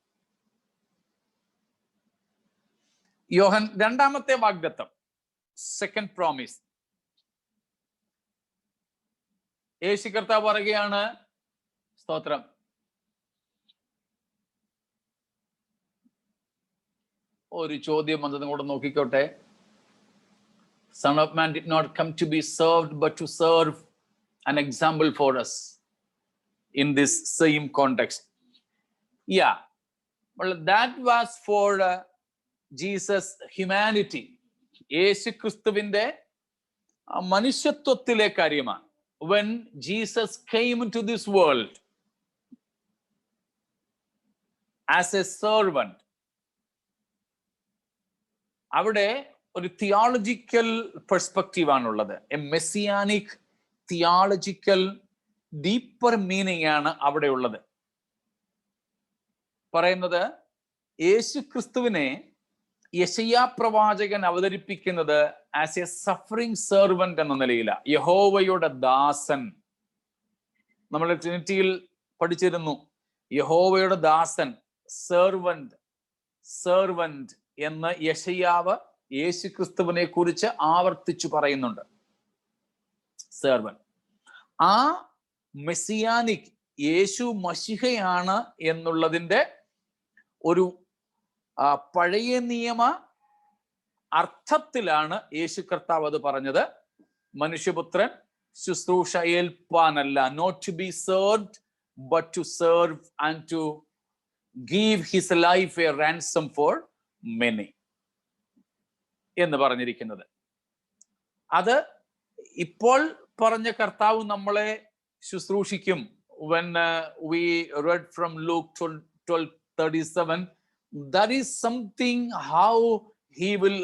യോഹൻ 2-ാമത്തെ വാഗ്ദത്തം, സെക്കൻഡ് പ്രോമിസ്. യേശു കർത്താവ് പറയുകയാണ്, സ്തോത്രം, ഒരു ചോദ്യം വന്നത് കൂടെ നോക്കിക്കോട്ടെ. Son of man did not come to be served but to serve, an example for us in this same context. Yeah, well, that was for Jesus humanity. യേശു ക്രിസ്തുവിന്റെ മനുഷ്യത്വത്തിലെ കാര്യമാണ്. When Jesus came into this world as a servant, അവിടെ ഒരു theological perspective ആണുള്ളത്. A messianic theological deeper meaning ആണ് അവിടെ ഉള്ളത്. പറയുന്നത് യേശു ക്രിസ്തുവിനെ യെശയ്യാ പ്രവാചകൻ അവതരിപ്പിക്കുന്നത് ആസ് എ സഫറിംഗ് സെർവന്റ് എന്ന നിലയില. യഹോവയുടെ ദാസൻ. നമ്മൾ ട്രിനിറ്റിയിൽ പഠിച്ചിരുന്നു, യഹോവയുടെ ദാസൻ, സെർവന്റ് എന്ന് യെശയ്യാവ് യേശു ക്രിസ്തുവിനെ കുറിച്ച് ആവർത്തിച്ചു പറയുന്നുണ്ട്. സെർവന്റ്. ആ മെസ്സിയാനിക് യേശു മശിഹയാണ് എന്നുള്ളതിന്റെ ഒരു പഴയ നിയമ അർത്ഥത്തിലാണ് യേശു കർത്താവ് അത് പറഞ്ഞത്. മനുഷ്യപുത്രൻ ശുശ്രൂഷ ഏൽപ്പാനല്ല, not to be served but to serve and to give his life a ransom for many എന്ന് പറഞ്ഞിരിക്കുന്നത്. അത് ഇപ്പോൾ പറഞ്ഞ കർത്താവ് നമ്മളെ ശുശ്രൂഷിക്കും. When we read from Luke 12:37, that is something how he will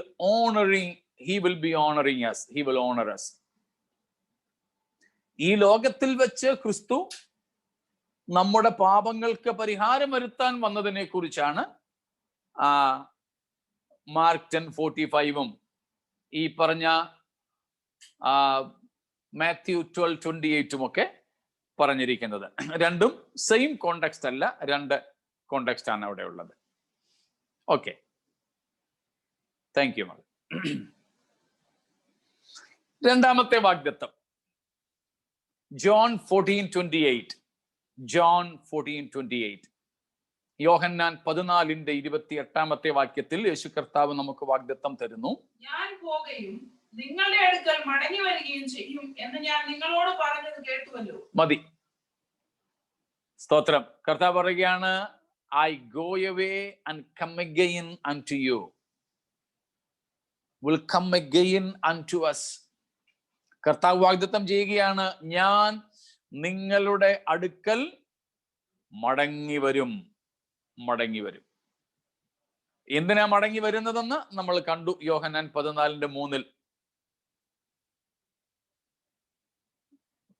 be honoring us. He will honor us. ഈ ലോകത്തിൽ വെച്ച് ക്രിസ്തു നമ്മുടെ പാപങ്ങൾക്ക് പരിഹാരം വരുത്താൻ വന്നതിനെ കുറിച്ചാണ് മാർക്ക് 10:45 ഈ പറഞ്ഞ മാത്യു 12:28 ഒക്കെ പറഞ്ഞിരിക്കുന്നത്. രണ്ടും സെയിം കോണ്ടെക്സ്റ്റ് അല്ല, രണ്ട് കോണ്ടെക്സ്റ്റ് ആണ് അവിടെ ഉള്ളത്. Okay, thank you. രണ്ടാമത്തെ വാഗ്ദത്തം ജോൺ 14:28. ജോൺ 14:28. യോഹന്നാൻ 14:28 വാക്യത്തിൽ യേശു കർത്താവ് നമുക്ക് വാഗ്ദത്തം തരുന്നു. ഞാൻ പോകുകയും നിങ്ങളുടെ അടുക്കൽ മടങ്ങി വരികയും ചെയ്യും എന്ന് ഞാൻ നിങ്ങളോട് പറഞ്ഞത് കേട്ടുവല്ലോ. മതി, സ്തോത്രം. കർത്താവ് പറയുകയാണ്, I go away and come again unto you. Will come again unto us. കർത്താവ് വാഗ്ദത്തം ചെയ്യുകയാണ്, ഞാൻ നിങ്ങളുടെ അടുക്കൽ മടങ്ങി വരും. എന്തിനാ മടങ്ങി വരുന്നതെന്ന് നമ്മൾ കണ്ടു യോഹന്നാൻ 14:3.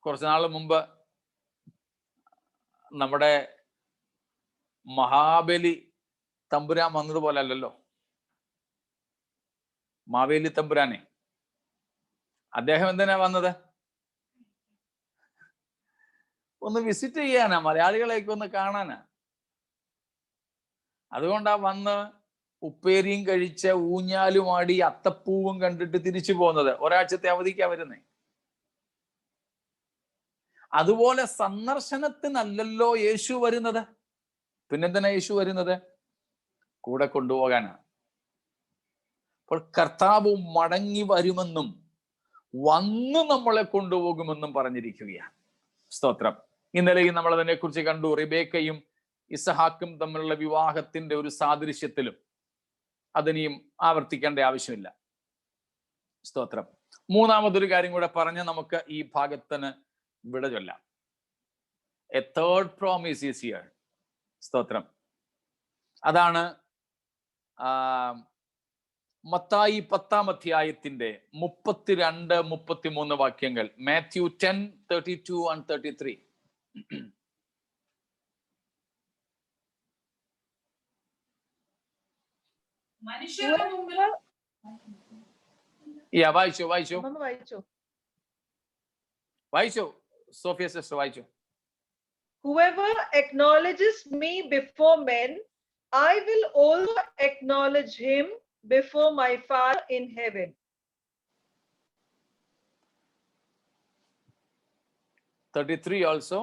കുറച്ചു നാൾ മുമ്പ് നമ്മുടെ മഹാബലി തമ്പുരാൻ വന്നതുപോലെ അല്ലല്ലോ. മാവേലി തമ്പുരാനെ അദ്ദേഹം എന്തിനാ വന്നത്? ഒന്ന് വിസിറ്റ് ചെയ്യാനാ, മലയാളികളെയൊക്കെ ഒന്ന് കാണാനാ. അതുകൊണ്ടാ വന്ന് ഉപ്പേരിയും കഴിച്ച ഊഞ്ഞാലുമാടി അത്തപ്പൂവും കണ്ടിട്ട് തിരിച്ചു പോകുന്നത്. ഒരാഴ്ചത്തെ അവധിക്കാ വരുന്നേ. അതുപോലെ സന്ദർശനത്തിനല്ലല്ലോ യേശു വരുന്നത്. പിന്നെന്തിനാ യേശു വരുന്നത്? കൂടെ കൊണ്ടുപോകാനാണ്. അപ്പോൾ കർത്താവ് മടങ്ങി വരുമെന്നും വന്ന് നമ്മളെ കൊണ്ടുപോകുമെന്നും പറഞ്ഞിരിക്കുകയാണ്. സ്തോത്രം. ഇന്നലെയും നമ്മൾ അതിനെ കുറിച്ച് കണ്ടു. റിബേക്കയും ഇസഹാക്കും തമ്മിലുള്ള വിവാഹത്തിന്റെ ഒരു സാദൃശ്യത്തിലും അതിനെയും ആവർത്തിക്കേണ്ട ആവശ്യമില്ല. സ്തോത്രം. മൂന്നാമതൊരു കാര്യം കൂടെ പറഞ്ഞ് നമുക്ക് ഈ ഭാഗത്തിന് വിട ചൊല്ലാം. A third promise is here. സ്തോത്രം. അതാണ് മത്തായി 10-ാം അധ്യായത്തിന്റെ 32-33 വാക്യങ്ങൾ. മാത്യു 10:32 and 33. വായിച്ചോ സോഫിയ സിസ്റ്റർ, വായിച്ചോ. Whoever acknowledges me before men, I will also acknowledge him before my Father in heaven. 33 also.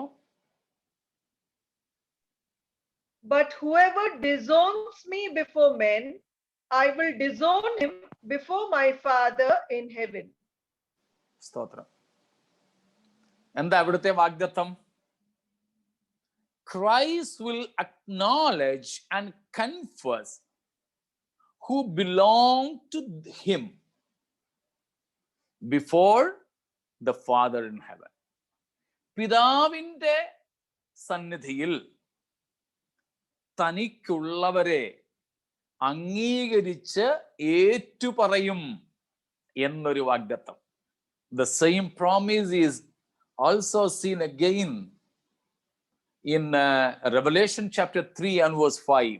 But whoever disowns me before men, I will disown him before my Father in heaven. സ്തോത്രം. എന്താ അവിടുത്തെ വാഗ്ദത്തം? Christ will acknowledge and confess who belong to him before the Father in heaven. പിതാവിന്റെ സന്നിധിയിൽ തനിക്കുള്ളവരെ അംഗീകരിച്ച് ഏറ്റുപറയും എന്നൊരു വാഗ്ദത്തം. The same promise is also seen again in Revelation chapter 3 and verse 5,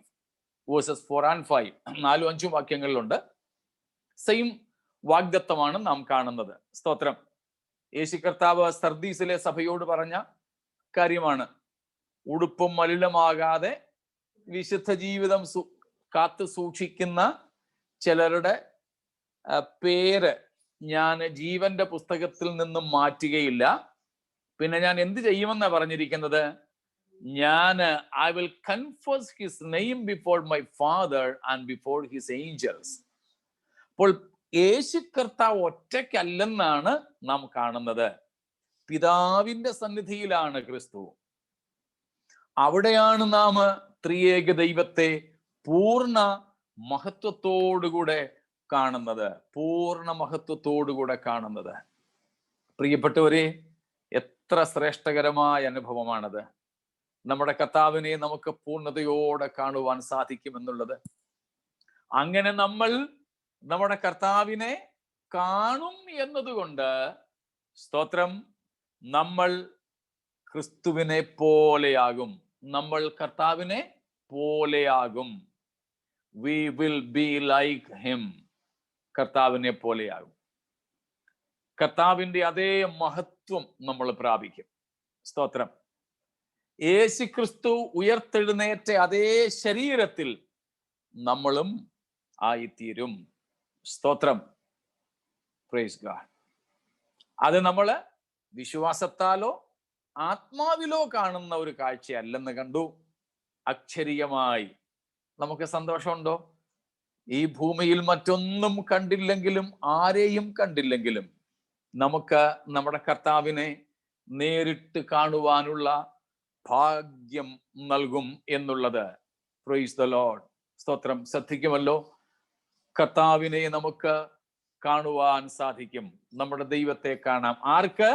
verses 4 and 5. 4-5 വാക്യങ്ങളിലുണ്ട്. Same വാഗ്ദത്തമാണ് നാം കാണുന്നത്. സ്തോത്രം. യേശു കർത്താവ് സർദീസിലെ സഭയോട് പറഞ്ഞ കാര്യമാണ്. ഉടുപ്പും മലിനമാകാതെ വിശുദ്ധ ജീവിതം കാത്തു സൂക്ഷിക്കുന്ന ചിലരുടെ പേര് ഞാൻ ജീവന്റെ പുസ്തകത്തിൽ നിന്നും മാറ്റുകയില്ല. പിന്നെ ഞാൻ എന്ത് ചെയ്യുമെന്നാ പറഞ്ഞിരിക്കുന്നത്? I will confess his name before my Father and before his angels. അപ്പോൾ യേശു കർത്താവ് ഒറ്റയ്ക്കല്ലെന്നാണ് നാം കാണുന്നത്. പിതാവിന്റെ സന്നിധിയിലാണ് ക്രിസ്തു. അവിടെയാണ് നാം ത്രിയേക ദൈവത്തെ പൂർണ്ണ മഹത്വത്തോടുകൂടെ കാണുന്നത്, പൂർണ്ണ മഹത്വത്തോടുകൂടെ കാണുന്നത്. പ്രിയപ്പെട്ടവരെ, എത്ര ശ്രേഷ്ഠകരമായ അനുഭവമാണത്. നമ്മുടെ കർത്താവിനെ നമുക്ക് പൂർണ്ണതയോടെ കാണുവാൻ സാധിക്കുമെന്നുള്ളത്. അങ്ങനെ നമ്മൾ നമ്മുടെ കർത്താവിനെ കാണും എന്നതുകൊണ്ട് സ്തോത്രം, നമ്മൾ ക്രിസ്തുവിനെ പോലെയാകും, നമ്മൾ കർത്താവിനെ പോലെയാകും. We will be like him. കർത്താവിനെ പോലെയാകും. കർത്താവിന്റെ അതേ മഹത്വം നമ്മൾ പ്രാപിക്കും. സ്തോത്രം. യേശു ക്രിസ്തു ഉയർത്തെഴുന്നേറ്റ അതേ ശരീരത്തിൽ നമ്മളും ആയിത്തീരും. സ്തോത്രം. Praise God. അത് നമ്മള് വിശ്വാസത്താലോ ആത്മാവിലോ കാണുന്ന ഒരു കാഴ്ചയല്ലെന്ന് കണ്ടു. അക്ഷരീയമായി നമുക്ക് സന്തോഷമുണ്ടോ? ഈ ഭൂമിയിൽ മറ്റൊന്നും കണ്ടില്ലെങ്കിലും ആരെയും കണ്ടില്ലെങ്കിലും നമുക്ക് നമ്മുടെ കർത്താവിനെ നേരിട്ട് കാണുവാനുള്ള ഭാഗ്യം നൽകും എന്നുള്ളത്. Praise the Lord. സ്തോത്രം. ശ്രദ്ധിക്കുമല്ലോ, കർത്താവിനെ നമുക്ക് കാണുവാൻ സാധിക്കും. നമ്മുടെ ദൈവത്തെ കാണാം. ആർക്ക്?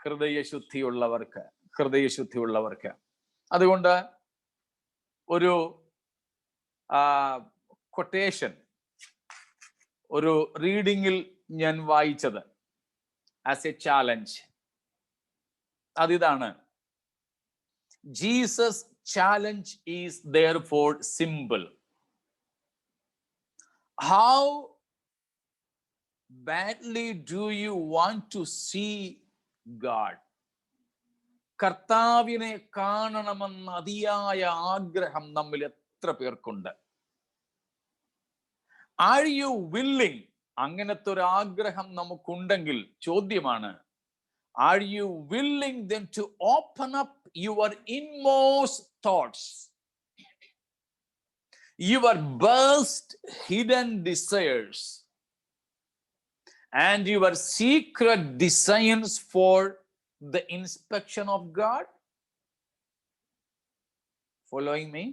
ഹൃദയശുദ്ധിയുള്ളവർക്ക്, ഹൃദയശുദ്ധിയുള്ളവർക്ക്. അതുകൊണ്ട് ഒരു കൊട്ടേഷൻ ഒരു റീഡിങ്ങിൽ ഞാൻ വായിച്ചത് ആസ് എ ചാലഞ്ച്, അതിതാണ്: Jesus challenge is therefore simple. How badly do you want to see God? കർത്താവിനെ കാണണമെന്ന അതിയായ ആഗ്രഹം നമ്മിൽ എത്ര പേർക്കുണ്ട്? Are you willing? അങ്ങനത്തെ ഒരു ആഗ്രഹം നമുക്കുണ്ടെങ്കിൽ ചോദ്യമാണ്, are you willing then to open up your inmost thoughts, your best hidden desires and your secret designs for the inspection of God? Following me?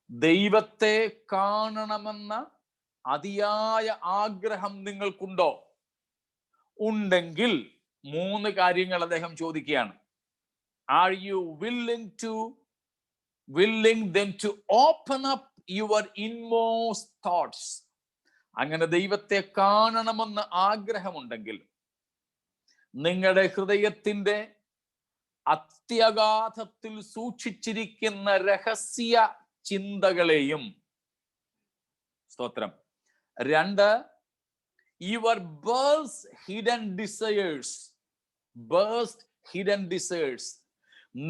ദൈവത്തെ കാണണമെന്ന അതിയായ ആഗ്രഹം നിങ്ങൾക്കുണ്ടോ? ഉണ്ടെങ്കിൽ 3 കാര്യങ്ങൾ അദ്ദേഹം ചോദിക്കുകയാണ്. Are you willing then to open up your inmost thoughts? അങ്ങനെ ദൈവത്തെ കാണണമെന്ന് ആഗ്രഹമുണ്ടെങ്കിൽ നിങ്ങളുടെ ഹൃദയത്തിന്റെ അത്യഗാധത്തിൽ സൂക്ഷിച്ചിരിക്കുന്ന രഹസ്യ ചിന്തകളെയും, സ്തോത്രം, 2, your burst hidden desires,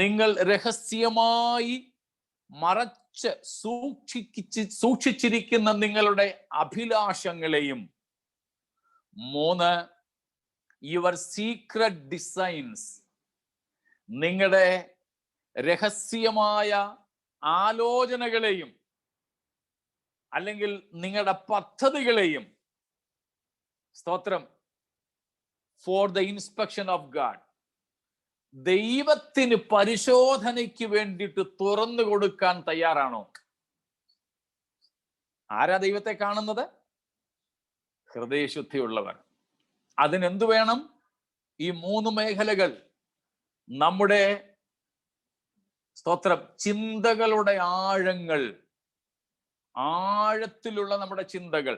നിങ്ങൾ രഹസ്യമായി മറച്ച് സൂക്ഷിച്ചിരിക്കുന്ന നിങ്ങളുടെ അഭിലാഷങ്ങളെയും, 3, your secret designs, നിങ്ങളുടെ രഹസ്യമായ ആലോചനകളെയും അല്ലെങ്കിൽ നിങ്ങളുടെ പദ്ധതികളെയും, സ്തോത്രം, for the inspection of God, ദൈവത്തിന് പരിശോധനയ്ക്ക് വേണ്ടിയിട്ട് തുറന്നു കൊടുക്കാൻ തയ്യാറാണോ? ആരാ ദൈവത്തെ കാണുന്നത്? ഹൃദയശുദ്ധിയുള്ളവർ. അതിനെന്തു വേണം? ഈ 3 മേഖലകൾ. നമ്മുടെ, സ്തോത്രം, ചിന്തകളുടെ ആഴത്തിലുള്ള നമ്മുടെ ചിന്തകൾ.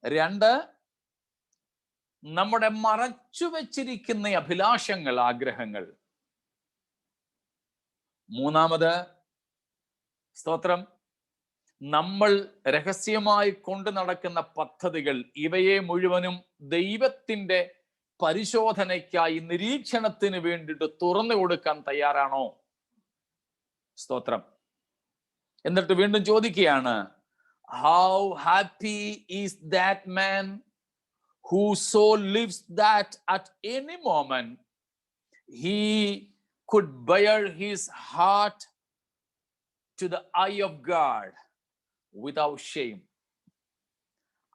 2, നമ്മുടെ മറച്ചു വെച്ചിരിക്കുന്ന അഭിലാഷങ്ങൾ, ആഗ്രഹങ്ങൾ. 3, സ്തോത്രം, നമ്മൾ രഹസ്യമായി കൊണ്ടു നടക്കുന്ന പദ്ധതികൾ. ഇവയെ മുഴുവനും ദൈവത്തിന്റെ പരിശോധനയ്ക്കായി, നിരീക്ഷണത്തിന് വേണ്ടിയിട്ട് തുറന്നു കൊടുക്കാൻ തയ്യാറാണോ? സ്തോത്രം. എന്നിട്ട് വീണ്ടും ചോദിക്കുകയാണ്, how happy is that man who so lives that at any moment he could bear his heart to the eye of God without shame.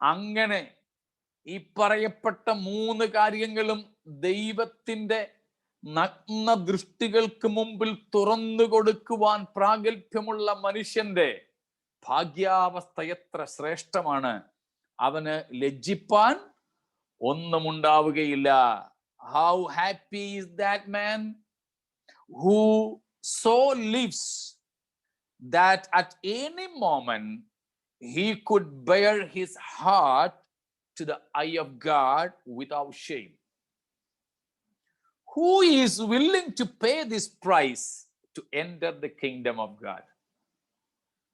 അങ്ങനെ ഈ പറയപ്പെട്ട 3 കാര്യങ്ങളും ദൈവത്തിന്റെ നഗ്ന ദൃഷ്ടികൾക്ക് മുമ്പിൽ തുറന്നു കൊടുക്കുവാൻ പ്രാഗൽഭ്യമുള്ള മനുഷ്യന്റെ ഭാഗ്യാവസ്ഥ എത്ര ശ്രേഷ്ഠമാണ്. അവന് ലജ്ജിപ്പാൻ ഒന്നും ഉണ്ടാവുകയില്ല. How happy is that man who so lives that at any moment he could bear his heart to the eye of God without shame. Who is willing to pay this price to enter the kingdom of God?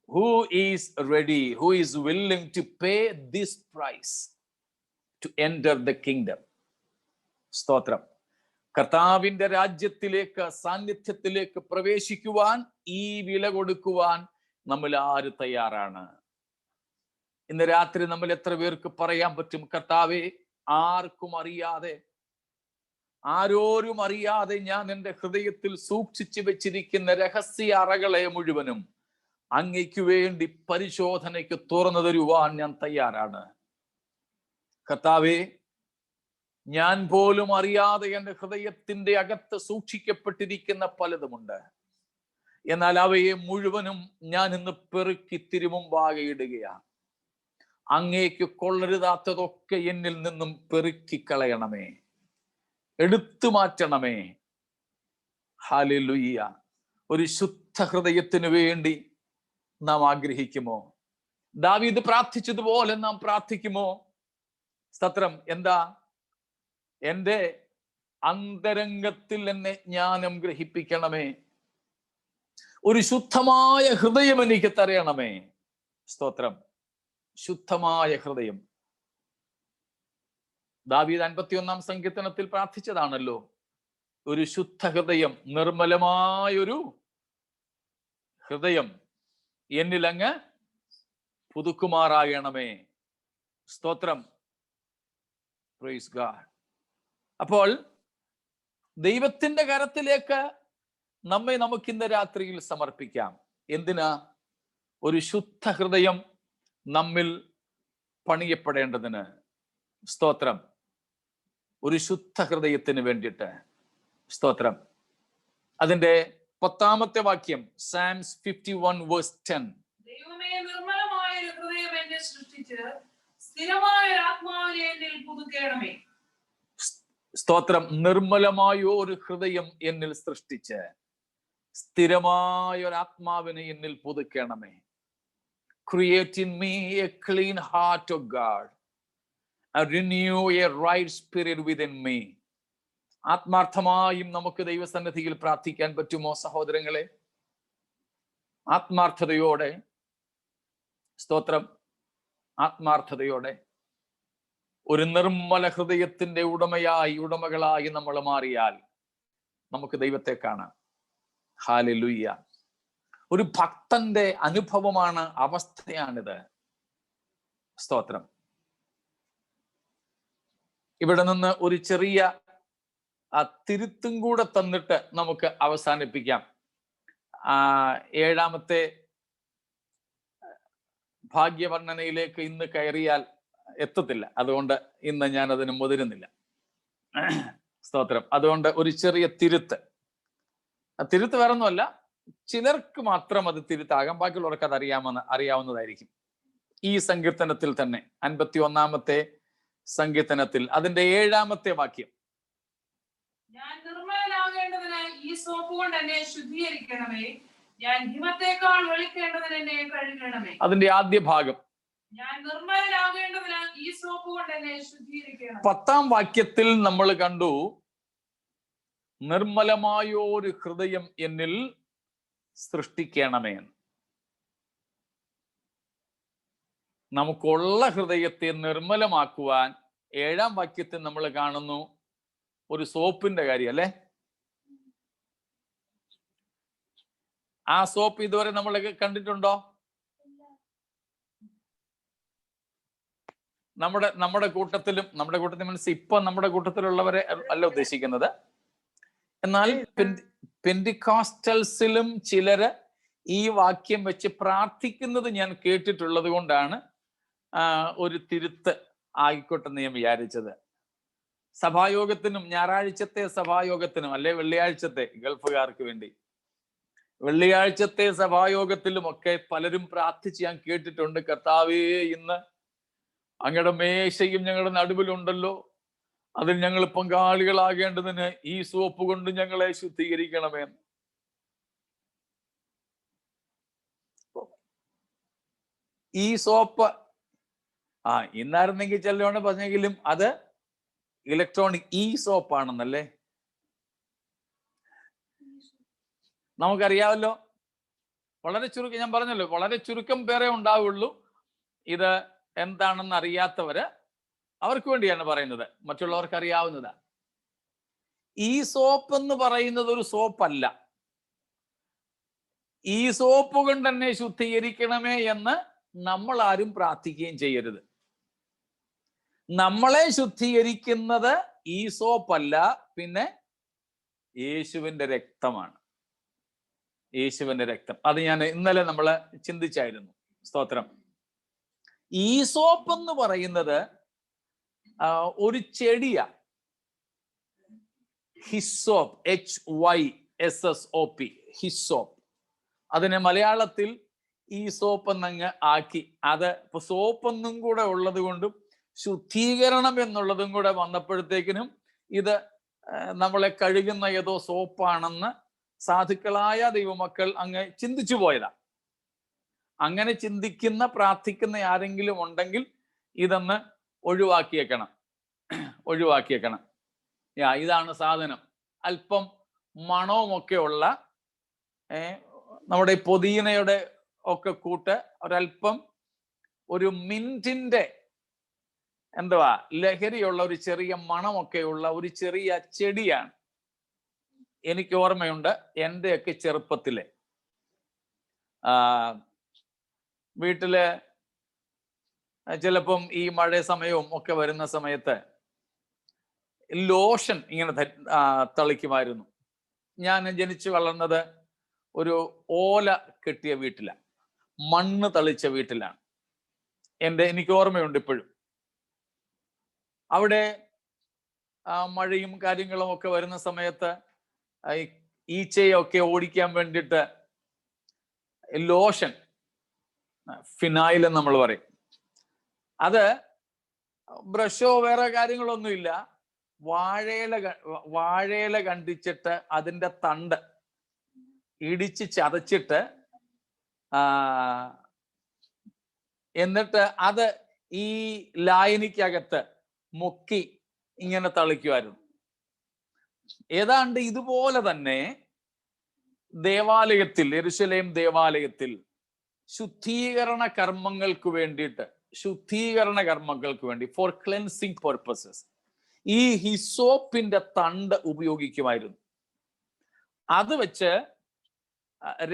Who is ready? Who is willing to pay this price to enter the kingdom? സ്തോത്രം. കർത്താവിന്റെ രാജ്യത്തിലേക്ക്, സാന്നിധ്യത്തിലേക്ക് പ്രവേശിക്കുവാൻ, ഈ വില കൊടുക്കുവാൻ നമ്മൾ ആര് തയ്യാറാണ്? ഇന്ന് രാത്രി നമ്മൾ എത്ര പേർക്ക് പറയാൻ പറ്റും, കർത്താവേ, ആർക്കും അറിയാതെ, ആരോരും അറിയാതെ ഞാൻ എൻ്റെ ഹൃദയത്തിൽ സൂക്ഷിച്ചു വെച്ചിരിക്കുന്ന രഹസ്യ അറകളെ മുഴുവനും അങ്ങയ്ക്ക് വേണ്ടി പരിശോധനയ്ക്ക് തുറന്നു തരുവാൻ ഞാൻ തയ്യാറാണ്. കർത്താവേ, ഞാൻ പോലും അറിയാതെ എൻ്റെ ഹൃദയത്തിന്റെ അകത്ത് സൂക്ഷിക്കപ്പെട്ടിരിക്കുന്ന പലതുമുണ്ട്. എന്നാൽ അവയെ മുഴുവനും ഞാൻ ഇന്ന് പെറുക്കി തിരുമുമ്പാകെ ഇടുകയാണ്. അങ്ങേക്ക് കൊള്ളരുതാത്തതൊക്കെ എന്നിൽ നിന്നും പെറുക്കിക്കളയണമേ, എടുത്തു മാറ്റണമേ. ഹല്ലേലൂയ. ഒരു ശുദ്ധ ഹൃദയത്തിനു വേണ്ടി നാം ആഗ്രഹിക്കുമോ? ദാവീദ് പ്രാർത്ഥിച്ചതുപോലെ നാം പ്രാർത്ഥിക്കുമോ? സ്തോത്രം. എന്താ? എൻ്റെ അന്തരംഗത്തിൽ എന്നെ ജ്ഞാനം ഗ്രഹിപ്പിക്കണമേ, ഒരു ശുദ്ധമായ ഹൃദയം എനിക്ക് തരയണമേ. സ്തോത്രം. ശുദ്ധമായ ഹൃദയം. ദാവീദ് 51-ാം സങ്കീർത്തനത്തിൽ പ്രാർത്ഥിച്ചതാണല്ലോ, ഒരു ശുദ്ധ ഹൃദയം, നിർമ്മലമായൊരു ഹൃദയം എന്നിലങ്ങ് പുതുക്കുമാറാകണമേ. സ്തോത്രം. Praise God. അപ്പോൾ ദൈവത്തിന്റെ കരത്തിലേക്ക് നമ്മെ നമുക്കിന്ന് രാത്രിയിൽ സമർപ്പിക്കാം. എന്തിനാ? ഒരു ശുദ്ധ ഹൃദയം നമ്മിൽ പണിയപ്പെടേണ്ടതിന്. സ്തോത്രം. ഒരു ശുദ്ധ ഹൃദയത്തിന് വേണ്ടിയിട്ട്. സ്തോത്രം. അതിന്റെ 10-ാമത്തെ വാക്യം, Psalms 51:10. ദൈവമേ, നിർമ്മലമായ ഒരു ഹൃദയം എന്നെ സൃഷ്ടിച്ച് സ്ഥിരമായ ഒരു ആത്മാവിനെ എന്നിൽ പുതുക്കേണമേ. സ്തോത്രം. നിർമ്മലമായ ഒരു ഹൃദയം എന്നിൽ സൃഷ്ടിച്ച് സ്ഥിരമായ ഒരു ആത്മാവിനെ എന്നിൽ പുതുക്കണമേ. Create in me a clean heart, O God, and renew a right spirit within me. ആത്മാർത്ഥമായും നമുക്ക് ദൈവസന്നിധിയിൽ പ്രാർത്ഥിക്കാൻ പറ്റുമോ സഹോദരങ്ങളെ? ആത്മാർത്ഥതയോടെ. സ്തോത്രം. ആത്മാർത്ഥതയോടെ ഒരു നിർമ്മല ഹൃദയത്തിന്റെ ഉടമകളായി നമ്മൾ മാറിയാൽ നമുക്ക് ദൈവത്തെ കാണാം. ഹല്ലേലൂയ. ഒരു ഭക്തന്റെ അനുഭവമാണ്, അവസ്ഥയാണിത്. സ്തോത്രം. ഇവിടെ നിന്ന് ഒരു ചെറിയ തിരുത്തും കൂടെ തന്നിട്ട് നമുക്ക് അവസാനിപ്പിക്കാം. 7-ാമത്തെ ഭാഗ്യവർണ്ണനയിലേക്ക് ഇന്ന് കയറിയാൽ എത്തത്തില്ല. അതുകൊണ്ട് ഇന്ന് ഞാൻ അതിന് മുതിരുന്നില്ല. സ്തോത്രം. അതുകൊണ്ട് ഒരു ചെറിയ തിരുത്ത്. തിരുത്ത് വേറൊന്നുമല്ല, ചിലർക്ക് മാത്രം അത് തിരുത്താകാം, ബാക്കിയുള്ളവർക്ക് അത് അറിയാവുന്നതായിരിക്കും. ഈ സങ്കീർത്തനത്തിൽ തന്നെ 51-ാമത്തെ സങ്കീർത്തനത്തിൽ അതിന്റെ 7-ാമത്തെ വാക്യം, ഞാൻ നിർമ്മലനാകേണ്ടതിന് ഈ സോപ്പ് കൊണ്ട് എന്നെ ശുദ്ധീകരിക്കണമേ, ഞാൻ ഹിമത്തേക്കാൾ വെളുക്കേണ്ടതിന് എന്നെ കഴുകണമേ. അതിന്റെ ആദ്യ ഭാഗം, ഞാൻ നിർമ്മലനാകേണ്ടതിന് ഈ സോപ്പ് കൊണ്ട് എന്നെ ശുദ്ധീകരിക്കണം. 10-ാം വാക്യത്തിൽ നമ്മൾ കണ്ടു, നിർമ്മലമായൊരു ഹൃദയം എന്നിൽ സൃഷ്ടിക്കണമേ. നമുക്കുള്ള ഹൃദയത്തെ നിർമ്മലമാക്കുവാൻ 7-ാം വാക്യത്തിൽ നമ്മൾ കാണുന്നു ഒരു സോപ്പിന്റെ കാര്യം, അല്ലെ? ആ സോപ്പ് ഇതുവരെ നമ്മൾ കണ്ടിട്ടുണ്ടോ? നമ്മുടെ കൂട്ടത്തിൽ മീൻസ് ഇപ്പൊ നമ്മുടെ കൂട്ടത്തിലുള്ളവരെ അല്ല ഉദ്ദേശിക്കുന്നത്. എന്നാൽ പെന്റിക്കോസ്റ്റൽസിലും ചിലര് ഈ വാക്യം വെച്ച് പ്രാർത്ഥിക്കുന്നത് ഞാൻ കേട്ടിട്ടുള്ളത് കൊണ്ടാണ് ഒരു തിരുത്ത് ആയിക്കോട്ടെ എന്ന് ഞാൻ വിചാരിച്ചത്. സഭായോഗത്തിനും ഞായറാഴ്ചത്തെ സഭായോഗത്തിനും അല്ലെ വെള്ളിയാഴ്ചത്തെ ഗൾഫുകാർക്ക് വേണ്ടി വെള്ളിയാഴ്ചത്തെ സഭായോഗത്തിലും ഒക്കെ പലരും പ്രാർത്ഥിച്ച് ഞാൻ കേട്ടിട്ടുണ്ട്. കർത്താവേ, ഇന്ന് അങ്ങയുടെ മേശയും ഞങ്ങളുടെ നടുവിലുണ്ടല്ലോ, അതിൽ ഞങ്ങൾ പങ്കാളികളാകേണ്ടതിന് ഈ സോപ്പ് കൊണ്ട് ഞങ്ങളെ ശുദ്ധീകരിക്കണമെന്ന്. ഈ സോപ്പ് ഇന്നായിരുന്നെങ്കിൽ ചെല്ലോണ്ട് പറഞ്ഞെങ്കിലും അത് ഇലക്ട്രോണിക് ഈ സോപ്പാണെന്നല്ലേ നമുക്കറിയാമല്ലോ. വളരെ ചുരുക്കം, ഞാൻ പറഞ്ഞല്ലോ, വളരെ ചുരുക്കം പേരെ ഉണ്ടാവുള്ളൂ ഇത് എന്താണെന്ന് അറിയാത്തവര്. അവർക്ക് വേണ്ടിയാണ് പറയുന്നത്, മറ്റുള്ളവർക്ക് അറിയാവുന്നതാ. ഈ സോപ്പ് എന്ന് പറയുന്നത് ഒരു സോപ്പല്ല. ഈ സോപ്പ് കൊണ്ട് തന്നെ ശുദ്ധീകരിക്കണമേ എന്ന് നമ്മൾ ആരും പ്രാർത്ഥിക്കുകയും ചെയ്യരുത്. നമ്മളെ ശുദ്ധീകരിക്കുന്നത് ഈ സോപ്പല്ല, പിന്നെ യേശുവിന്റെ രക്തമാണ്. യേശുവിന്റെ രക്തം. അത് ഞാൻ ഇന്നലെ നമ്മൾ ചിന്തിച്ചായിരുന്നു. സ്തോത്രം. ഈ സോപ്പ് എന്ന് പറയുന്നത് ഒരു ചെടിയാ. ഹിസ്സോപ്പ്, HYSSOP, ഹിസ്സോപ്പ്. അതിനെ മലയാളത്തിൽ ഈ സോപ്പ് എന്നങ്ങ് ആക്കി. അത് ഇപ്പൊ സോപ്പ് എന്നും കൂടെ ഉള്ളത് കൊണ്ടും ശുദ്ധീകരണം എന്നുള്ളതും കൂടെ വന്നപ്പോഴത്തേക്കിനും ഇത് നമ്മളെ കഴുകുന്ന ഏതോ സോപ്പാണെന്ന് സാധുക്കളായ ദൈവമക്കൾ അങ്ങ് ചിന്തിച്ചു പോയതാ. അങ്ങനെ ചിന്തിക്കുന്ന പ്രാർത്ഥിക്കുന്ന ആരെങ്കിലും ഉണ്ടെങ്കിൽ ഇതൊന്ന് ഒഴിവാക്കിയേക്കണം. ഇതാണ് സാധനം. അല്പം മണവുമൊക്കെ ഉള്ള നമ്മുടെ പുതിനയുടെ ഒക്കെ കൂട്ട് ഒരല്പം ഒരു മിന്റിന്റെ ലഹരിയുള്ള ഒരു ചെറിയ മണമൊക്കെയുള്ള ഒരു ചെറിയ ചെടിയാണ്. എനിക്ക് ഓർമ്മയുണ്ട്, എൻ്റെയൊക്കെ ചെറുപ്പത്തിലെ വീട്ടില് ചിലപ്പം ഈ മഴ സമയവും ഒക്കെ വരുന്ന സമയത്ത് ലോഷൻ ഇങ്ങനെ തളിക്കുമായിരുന്നു. ഞാൻ ജനിച്ചു വളർന്നത് ഒരു ഓല കെട്ടിയ വീട്ടിലാണ്, മണ്ണ് തളിച്ച വീട്ടിലാണ്. എനിക്ക് ഓർമ്മയുണ്ട് ഇപ്പോഴും. അവിടെ മഴയും കാര്യങ്ങളും ഒക്കെ വരുന്ന സമയത്ത് ഈച്ചയൊക്കെ ഓടിക്കാൻ വേണ്ടിയിട്ട് ലോഷൻ, ഫിനായിൽ എന്ന് നമ്മൾ പറയും, അത് ബ്രഷോ വേറെ കാര്യങ്ങളൊന്നുമില്ല, വാഴയില കണ്ടിച്ചിട്ട് അതിൻ്റെ തണ്ട് ഇടിച്ച് ചതച്ചിട്ട് എന്നിട്ട് അത് ഈ ലായനിക്കകത്ത് മുക്കി ഇങ്ങനെ തളിക്കുമായിരുന്നു. ഏതാണ്ട് ഇതുപോലെ തന്നെ ദേവാലയത്തിൽ, യെരുശലേം ദേവാലയത്തിൽ ശുദ്ധീകരണ കർമ്മങ്ങൾക്ക് വേണ്ടി ഫോർ ക്ലെൻസിങ് പർപ്പസസ് ഈ ഹിസോപ്പിന്റെ തണ്ട് ഉപയോഗിക്കുമായിരുന്നു. അത് വെച്ച്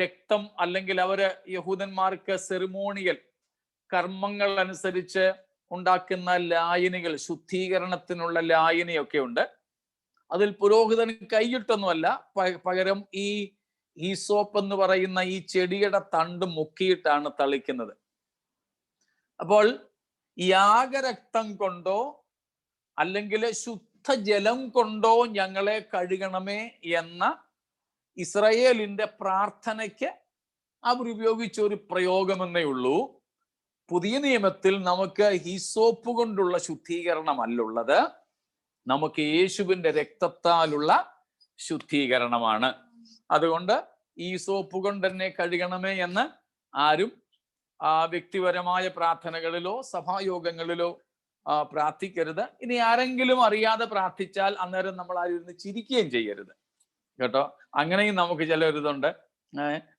രക്തം, അല്ലെങ്കിൽ അവര് യഹൂദന്മാർക്ക് സെറിമോണിയൽ കർമ്മങ്ങൾ അനുസരിച്ച് ഉണ്ടാക്കുന്ന ലായനികൾ, ശുദ്ധീകരണത്തിനുള്ള ലായനിയൊക്കെ ഉണ്ട്. അതിൽ പുരോഹിതൻ കൈയിട്ടൊന്നുമല്ല, പകരം ഈ ഈസോപ്പ് എന്ന് പറയുന്ന ഈ ചെടിയുടെ തണ്ട് മുക്കിയിട്ടാണ് തളിക്കുന്നത്. അപ്പോൾ യാഗരക്തം കൊണ്ടോ അല്ലെങ്കിൽ ശുദ്ധജലം കൊണ്ടോ ഞങ്ങളെ കഴുകണമേ എന്ന ഇസ്രായേലിന്റെ പ്രാർത്ഥനയ്ക്ക് അവരുപയോഗിച്ച ഒരു പ്രയോഗമെന്നേ ഉള്ളൂ. പുതിയ നിയമത്തിൽ നമുക്ക് ഹിസോപ്പ് കൊണ്ടുള്ള ശുദ്ധീകരണമല്ലുള്ളത്, നമുക്ക് യേശുവിന്റെ രക്തത്താലുള്ള ശുദ്ധീകരണമാണ്. അതുകൊണ്ട് ഈ സോപ്പ് കൊണ്ട് തന്നെ കഴുകണമേ എന്ന് ആരും വ്യക്തിപരമായ പ്രാർത്ഥനകളിലോ സഭായോഗങ്ങളിലോ പ്രാർത്ഥിക്കരുത്. ഇനി ആരെങ്കിലും അറിയാതെ പ്രാർത്ഥിച്ചാൽ അന്നേരം നമ്മൾ ആരും ഇരുന്ന് ചിരിക്കുകയും ചെയ്യരുത് കേട്ടോ. അങ്ങനെയും നമുക്ക് ചിലരിതുണ്ട്.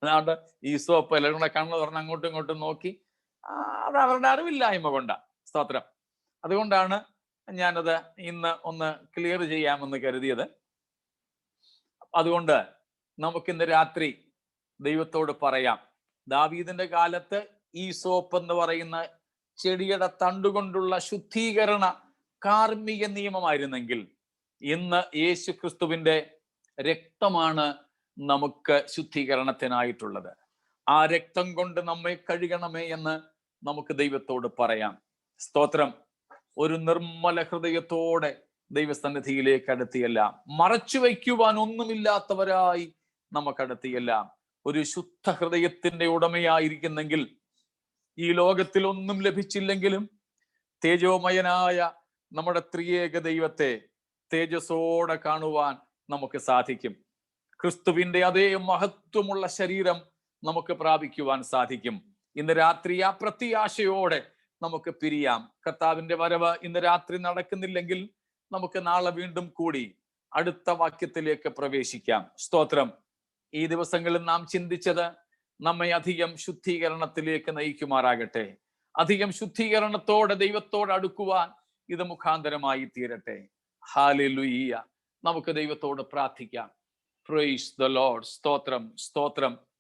അതുകൊണ്ട് ഈ സോപ്പ് എല്ലാം കൂടെ കണ്ണു തുറന്ന് അങ്ങോട്ടും ഇങ്ങോട്ടും നോക്കി, അത് അവരുടെ അറിവില്ലായ്മ കൊണ്ടാണ്. സ്തോത്രം. അതുകൊണ്ടാണ് ഞാനത് ഇന്ന് ഒന്ന് ക്ലിയർ ചെയ്യാമെന്ന് കരുതിയത്. അതുകൊണ്ട് നമുക്കിന്ന് രാത്രി ദൈവത്തോട് പറയാം, ദാവീദിന്റെ കാലത്ത് ഈ സോപ്പ് എന്ന് പറയുന്ന ചെടിയുടെ തണ്ടുകൊണ്ടുള്ള ശുദ്ധീകരണ കാർമ്മിക നിയമമായിരുന്നെങ്കിൽ ഇന്ന് യേശു ക്രിസ്തുവിന്റെ രക്തമാണ് നമുക്ക് ശുദ്ധീകരണത്തിനായിട്ടുള്ളത്. ആ രക്തം കൊണ്ട് നമ്മെ കഴുകണമേ എന്ന് നമുക്ക് ദൈവത്തോട് പറയാം. സ്തോത്രം. ഒരു നിർമ്മല ഹൃദയത്തോടെ ദൈവസന്നിധിയിലേക്ക് അടുത്തിയെല്ലാം, മറച്ചു വയ്ക്കുവാൻ ഒന്നുമില്ലാത്തവരായി നമുക്കടുത്തിയെല്ലാം ഒരു ശുദ്ധ ഹൃദയത്തിന്റെ ഉടമയായിരിക്കുന്നെങ്കിൽ ഈ ലോകത്തിൽ ഒന്നും ലഭിച്ചില്ലെങ്കിലും തേജോമയനായ നമ്മുടെ ത്രിയേക ദൈവത്തെ തേജസ്സോടെ കാണുവാൻ നമുക്ക് സാധിക്കും. ക്രിസ്തുവിന്റെ അതേ മഹത്വമുള്ള ശരീരം നമുക്ക് പ്രാപിക്കുവാൻ സാധിക്കും. ഇന്ന് രാത്രി ആ പ്രത്യാശയോടെ നമുക്ക് പിരിയാം. കർത്താവിന്റെ വരവ് ഇന്ന് രാത്രി നടക്കുന്നില്ലെങ്കിൽ നമുക്ക് നാളെ വീണ്ടും കൂടി അടുത്ത വാക്യത്തിലേക്ക് പ്രവേശിക്കാം. സ്തോത്രം. ഈ ദിവസങ്ങളിൽ നാം ചിന്തിച്ചത് നമ്മെ അധികം ശുദ്ധീകരണത്തിലേക്ക് നയിക്കുമാറാകട്ടെ. അധികം ശുദ്ധീകരണത്തോടെ ദൈവത്തോട് അടുക്കുവാൻ ഇത് മുഖാന്തരമായി തീരട്ടെ. ഹല്ലേലൂയ. നമുക്ക് ദൈവത്തോട് പ്രാർത്ഥിക്കാം. Praise the Lord. സ്തോത്രം, സ്തോത്രം.